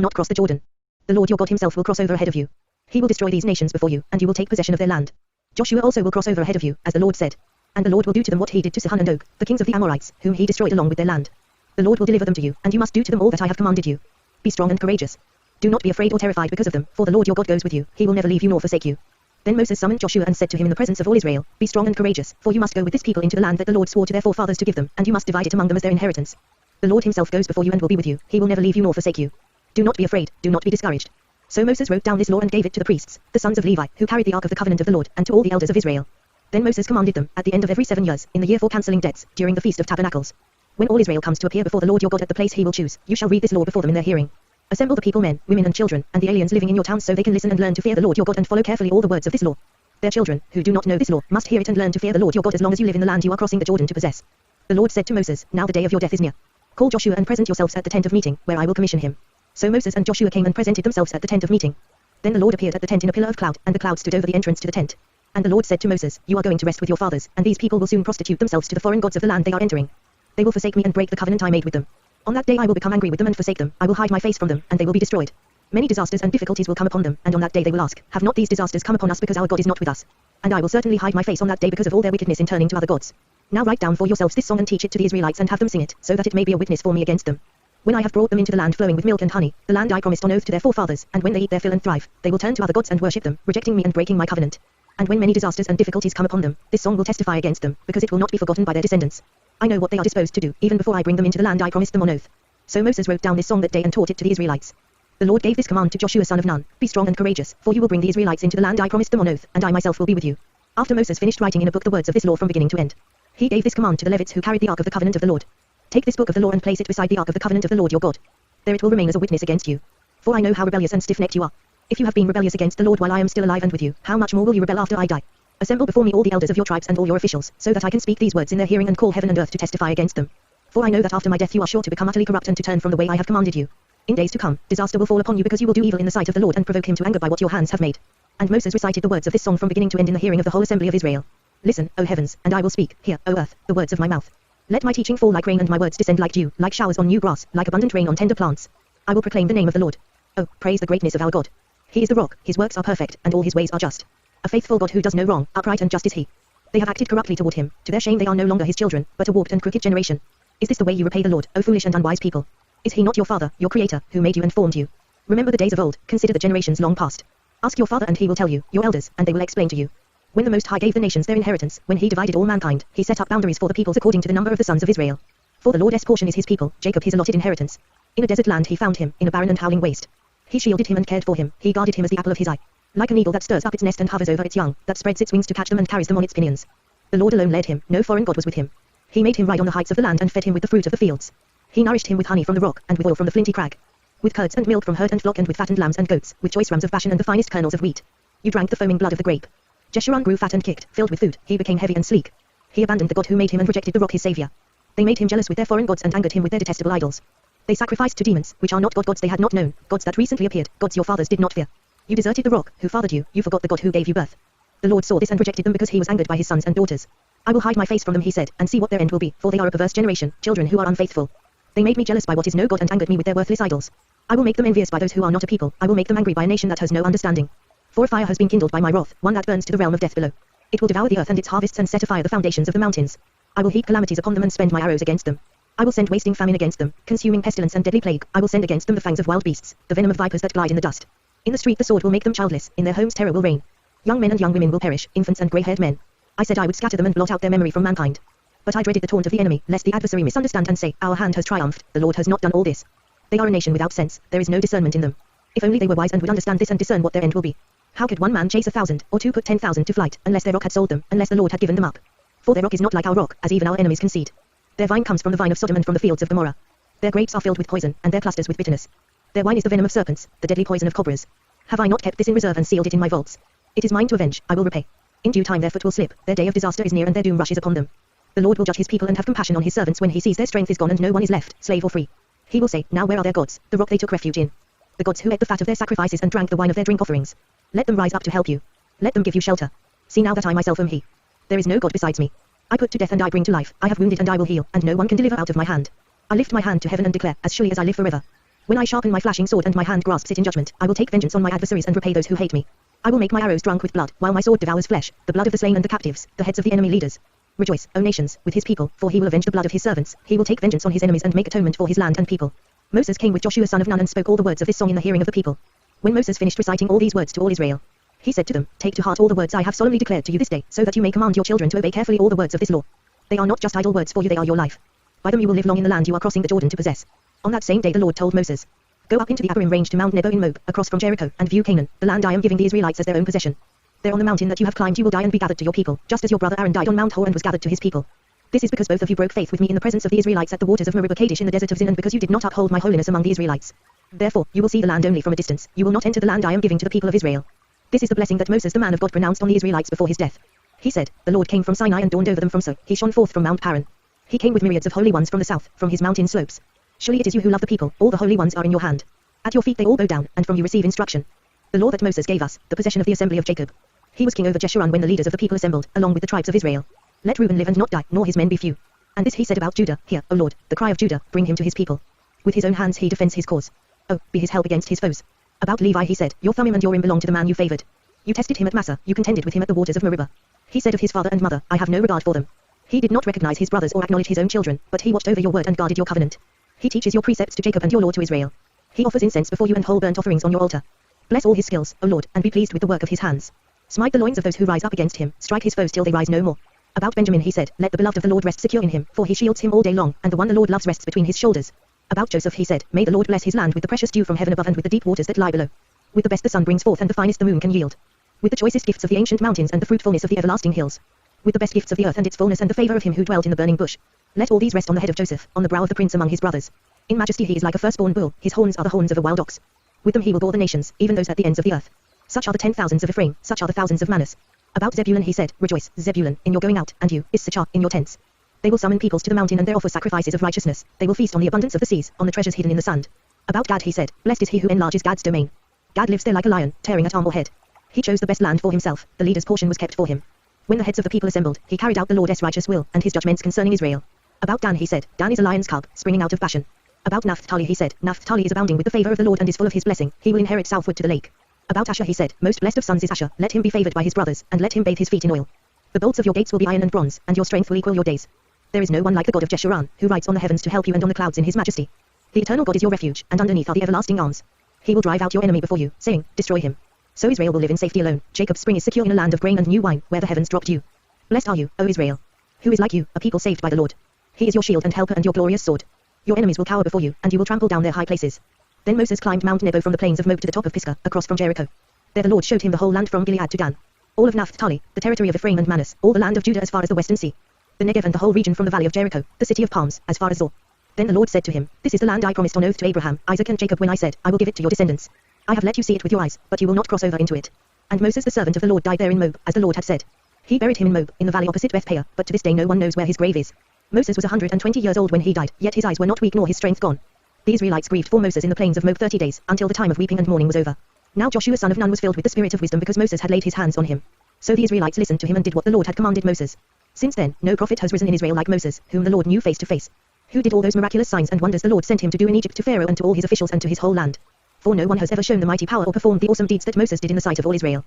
not cross the Jordan. The Lord your God himself will cross over ahead of you. He will destroy these nations before you, and you will take possession of their land. Joshua also will cross over ahead of you, as the Lord said. And the Lord will do to them what he did to Sihon and Og, the kings of the Amorites, whom he destroyed along with their land. The Lord will deliver them to you, and you must do to them all that I have commanded you. Be strong and courageous. Do not be afraid or terrified because of them, for the Lord your God goes with you, he will never leave you nor forsake you. Then Moses summoned Joshua and said to him in the presence of all Israel, be strong and courageous, for you must go with this people into the land that the Lord swore to their forefathers to give them, and you must divide it among them as their inheritance. The Lord himself goes before you and will be with you, he will never leave you nor forsake you. Do not be afraid, do not be discouraged. So Moses wrote down this law and gave it to the priests, the sons of Levi, who carried the ark of the covenant of the Lord, and to all the elders of Israel. Then Moses commanded them, at the end of every 7 years, in the year for cancelling debts, during the Feast of Tabernacles. When all Israel comes to appear before the Lord your God at the place he will choose, you shall read this law before them in their hearing. Assemble the people, men, women and children, and the aliens living in your towns so they can listen and learn to fear the Lord your God and follow carefully all the words of this law. Their children, who do not know this law, must hear it and learn to fear the Lord your God as long as you live in the land you are crossing the Jordan to possess. The Lord said to Moses, now the day of your death is near. Call Joshua and present yourselves at the tent of meeting, where I will commission him. So Moses and Joshua came and presented themselves at the tent of meeting. Then the Lord appeared at the tent in a pillar of cloud, and the cloud stood over the entrance to the tent. And the Lord said to Moses, you are going to rest with your fathers, and these people will soon prostitute themselves to the foreign gods of the land they are entering. They will forsake me and break the covenant I made with them. On that day I will become angry with them and forsake them, I will hide my face from them, and they will be destroyed. Many disasters and difficulties will come upon them, and on that day they will ask, have not these disasters come upon us because our God is not with us? And I will certainly hide my face on that day because of all their wickedness in turning to other gods. Now write down for yourselves this song and teach it to the Israelites and have them sing it, so that it may be a witness for me against them. When I have brought them into the land flowing with milk and honey, the land I promised on oath to their forefathers, and when they eat their fill and thrive, they will turn to other gods and worship them, rejecting me and breaking my covenant. And when many disasters and difficulties come upon them, this song will testify against them, because it will not be forgotten by their descendants. I know what they are disposed to do, even before I bring them into the land I promised them on oath. So Moses wrote down this song that day and taught it to the Israelites. The Lord gave this command to Joshua son of Nun, be strong and courageous, for you will bring the Israelites into the land I promised them on oath, and I myself will be with you. After Moses finished writing in a book the words of this law from beginning to end, he gave this command to the Levites who carried the ark of the covenant of the Lord. Take this book of the law and place it beside the ark of the covenant of the Lord your God. There it will remain as a witness against you. For I know how rebellious and stiff-necked you are. If you have been rebellious against the Lord while I am still alive and with you, how much more will you rebel after I die? Assemble before me all the elders of your tribes and all your officials, so that I can speak these words in their hearing and call heaven and earth to testify against them. For I know that after my death you are sure to become utterly corrupt and to turn from the way I have commanded you. In days to come, disaster will fall upon you because you will do evil in the sight of the Lord and provoke him to anger by what your hands have made. And Moses recited the words of this song from beginning to end in the hearing of the whole assembly of Israel. Listen, O heavens, and I will speak, hear, O earth, the words of my mouth. Let my teaching fall like rain and my words descend like dew, like showers on new grass, like abundant rain on tender plants. I will proclaim the name of the Lord. Oh, praise the greatness of our God. He is the rock, his works are perfect, and all his ways are just. A faithful God who does no wrong, upright and just is he. They have acted corruptly toward him, to their shame they are no longer his children, but a warped and crooked generation. Is this the way you repay the Lord, O foolish and unwise people? Is he not your father, your creator, who made you and formed you? Remember the days of old, consider the generations long past. Ask your father and he will tell you, your elders, and they will explain to you. When the Most High gave the nations their inheritance, when he divided all mankind, he set up boundaries for the peoples according to the number of the sons of Israel. For the Lord's portion is his people, Jacob his allotted inheritance. In a desert land he found him, in a barren and howling waste. He shielded him and cared for him, he guarded him as the apple of his eye. Like an eagle that stirs up its nest and hovers over its young, that spreads its wings to catch them and carries them on its pinions. The Lord alone led him, no foreign god was with him. He made him ride on the heights of the land and fed him with the fruit of the fields. He nourished him with honey from the rock, and with oil from the flinty crag. With curds and milk from herd and flock, and with fattened lambs and goats, with choice rams of Bashan and the finest kernels of wheat. You drank the foaming blood of the grape. Jeshurun grew fat and kicked, filled with food, he became heavy and sleek. He abandoned the God who made him and rejected the rock his savior. They made him jealous with their foreign gods and angered him with their detestable idols. They sacrificed to demons, which are not gods they had not known, gods that recently appeared, gods your fathers did not fear. You deserted the rock, who fathered you, you forgot the God who gave you birth. The Lord saw this and rejected them because he was angered by his sons and daughters. I will hide my face from them, he said, and see what their end will be, for they are a perverse generation, children who are unfaithful. They made me jealous by what is no God and angered me with their worthless idols. I will make them envious by those who are not a people, I will make them angry by a nation that has no understanding. For a fire has been kindled by my wrath, one that burns to the realm of death below. It will devour the earth and its harvests and set afire the foundations of the mountains. I will heap calamities upon them and spend my arrows against them. I will send wasting famine against them, consuming pestilence and deadly plague. I will send against them the fangs of wild beasts, the venom of vipers that glide in the dust. In the street the sword will make them childless, in their homes terror will reign. Young men and young women will perish, infants and grey-haired men. I said I would scatter them and blot out their memory from mankind. But I dreaded the taunt of the enemy, lest the adversary misunderstand and say, our hand has triumphed, the Lord has not done all this. They are a nation without sense, there is no discernment in them. If only they were wise and would understand this and discern what their end will be. How could one man chase 1,000, or two put 10,000 to flight, unless their rock had sold them, unless the Lord had given them up? For their rock is not like our rock, as even our enemies concede. Their vine comes from the vine of Sodom and from the fields of Gomorrah. Their grapes are filled with poison, and their clusters with bitterness. Their wine is the venom of serpents, the deadly poison of cobras. Have I not kept this in reserve and sealed it in my vaults? It is mine to avenge, I will repay. In due time their foot will slip, their day of disaster is near and their doom rushes upon them. The Lord will judge his people and have compassion on his servants when he sees their strength is gone and no one is left, slave or free. He will say, now where are their gods, the rock they took refuge in? The gods who ate the fat of their sacrifices and drank the wine of their drink offerings. Let them rise up to help you. Let them give you shelter. See now that I myself am he. There is no God besides me. I put to death and I bring to life, I have wounded and I will heal, and no one can deliver out of my hand. I lift my hand to heaven and declare, as surely as I live forever. When I sharpen my flashing sword and my hand grasps it in judgment, I will take vengeance on my adversaries and repay those who hate me. I will make my arrows drunk with blood, while my sword devours flesh, the blood of the slain and the captives, the heads of the enemy leaders. Rejoice, O nations, with his people, for he will avenge the blood of his servants, he will take vengeance on his enemies and make atonement for his land and people. Moses came with Joshua son of Nun and spoke all the words of this song in the hearing of the people. When Moses finished reciting all these words to all Israel, he said to them, take to heart all the words I have solemnly declared to you this day, so that you may command your children to obey carefully all the words of this law. They are not just idle words for you, they are your life. By them you will live long in the land you are crossing the Jordan to possess. On that same day the Lord told Moses, go up into the Abarim range to Mount Nebo in Moab, across from Jericho, and view Canaan, the land I am giving the Israelites as their own possession. There on the mountain that you have climbed you will die and be gathered to your people, just as your brother Aaron died on Mount Hor and was gathered to his people. This is because both of you broke faith with me in the presence of the Israelites at the waters of Meribah Kadesh in the desert of Zin, and because you did not uphold my holiness among the Israelites. Therefore, you will see the land only from a distance, you will not enter the land I am giving to the people of Israel. This is the blessing that Moses the man of God pronounced on the Israelites before his death. He said, the Lord came from Sinai and dawned over them from So, he shone forth from Mount Paran. He came with myriads of holy ones from the south, from his mountain slopes. Surely it is you who love the people, all the holy ones are in your hand. At your feet they all bow down, and from you receive instruction. The law that Moses gave us, the possession of the assembly of Jacob. He was king over Jeshurun when the leaders of the people assembled, along with the tribes of Israel. Let Reuben live and not die, nor his men be few. And this he said about Judah, hear, O Lord, the cry of Judah, bring him to his people. With his own hands he defends his cause. Oh, be his help against his foes. About Levi he said, your Thummim and Urim belong to the man you favored. You tested him at Massa, you contended with him at the waters of Meribah. He said of his father and mother, I have no regard for them. He did not recognize his brothers or acknowledge his own children, but he watched over your word and guarded your covenant. He teaches your precepts to Jacob and your law to Israel. He offers incense before you and whole burnt offerings on your altar. Bless all his skills, O Lord, and be pleased with the work of his hands. Smite the loins of those who rise up against him, strike his foes till they rise no more. About Benjamin he said, let the beloved of the Lord rest secure in him, for he shields him all day long, and the one the Lord loves rests between his shoulders. About Joseph he said, may the Lord bless his land with the precious dew from heaven above and with the deep waters that lie below. With the best the sun brings forth and the finest the moon can yield. With the choicest gifts of the ancient mountains and the fruitfulness of the everlasting hills. With the best gifts of the earth and its fullness and the favor of him who dwelt in the burning bush. Let all these rest on the head of Joseph, on the brow of the prince among his brothers. In majesty he is like a firstborn bull, his horns are the horns of a wild ox. With them he will bore the nations, even those at the ends of the earth. Such are the 10,000s of Ephraim, such are the thousands of Manasseh. About Zebulun he said, rejoice, Zebulun, in your going out, and you, Issachar, in your tents. They will summon peoples to the mountain and there offer sacrifices of righteousness, they will feast on the abundance of the seas, on the treasures hidden in the sand. About Gad he said, blessed is he who enlarges Gad's domain. Gad lives there like a lion, tearing at arm or head. He chose the best land for himself, the leader's portion was kept for him. When the heads of the people assembled, he carried out the Lord's righteous will, and his judgments concerning Israel. About Dan he said, Dan is a lion's cub, springing out of Bashan. About Naphtali he said, Naphtali is abounding with the favor of the Lord and is full of his blessing, he will inherit southward to the lake. About Asher he said, most blessed of sons is Asher, let him be favored by his brothers, and let him bathe his feet in oil. The bolts of your gates will be iron and bronze, and your strength will equal your days. There is no one like the God of Jeshurun, who rides on the heavens to help you and on the clouds in his majesty. The eternal God is your refuge, and underneath are the everlasting arms. He will drive out your enemy before you, saying, destroy him. So Israel will live in safety alone, Jacob's spring is secure in a land of grain and new wine, where the heavens drop dew. Blessed are you, O Israel. Who is like you, a people saved by the Lord. He is your shield and helper and your glorious sword. Your enemies will cower before you, and you will trample down their high places. Then Moses climbed Mount Nebo from the plains of Moab to the top of Pisgah, across from Jericho. There the Lord showed him the whole land from Gilead to Dan. All of Naphtali, the territory of Ephraim and Manasseh, all the land of Judah as far as the western sea. The Negev and the whole region from the valley of Jericho, the city of palms, as far as Zor. Then the Lord said to him, this is the land I promised on oath to Abraham, Isaac and Jacob when I said, I will give it to your descendants. I have let you see it with your eyes, but you will not cross over into it. And Moses the servant of the Lord died there in Moab, as the Lord had said. He buried him in Moab, in the valley opposite Beth-peor, but to this day no one knows where his grave is. Moses was 120 years old when he died, yet his eyes were not weak nor his strength gone. The Israelites grieved for Moses in the plains of Moab 30 days, until the time of weeping and mourning was over. Now Joshua son of Nun was filled with the spirit of wisdom because Moses had laid his hands on him. So the Israelites listened to him and did what the Lord had commanded Moses. Since then, no prophet has risen in Israel like Moses, whom the Lord knew face to face. Who did all those miraculous signs and wonders the Lord sent him to do in Egypt to Pharaoh and to all his officials and to his whole land. For no one has ever shown the mighty power or performed the awesome deeds that Moses did in the sight of all Israel.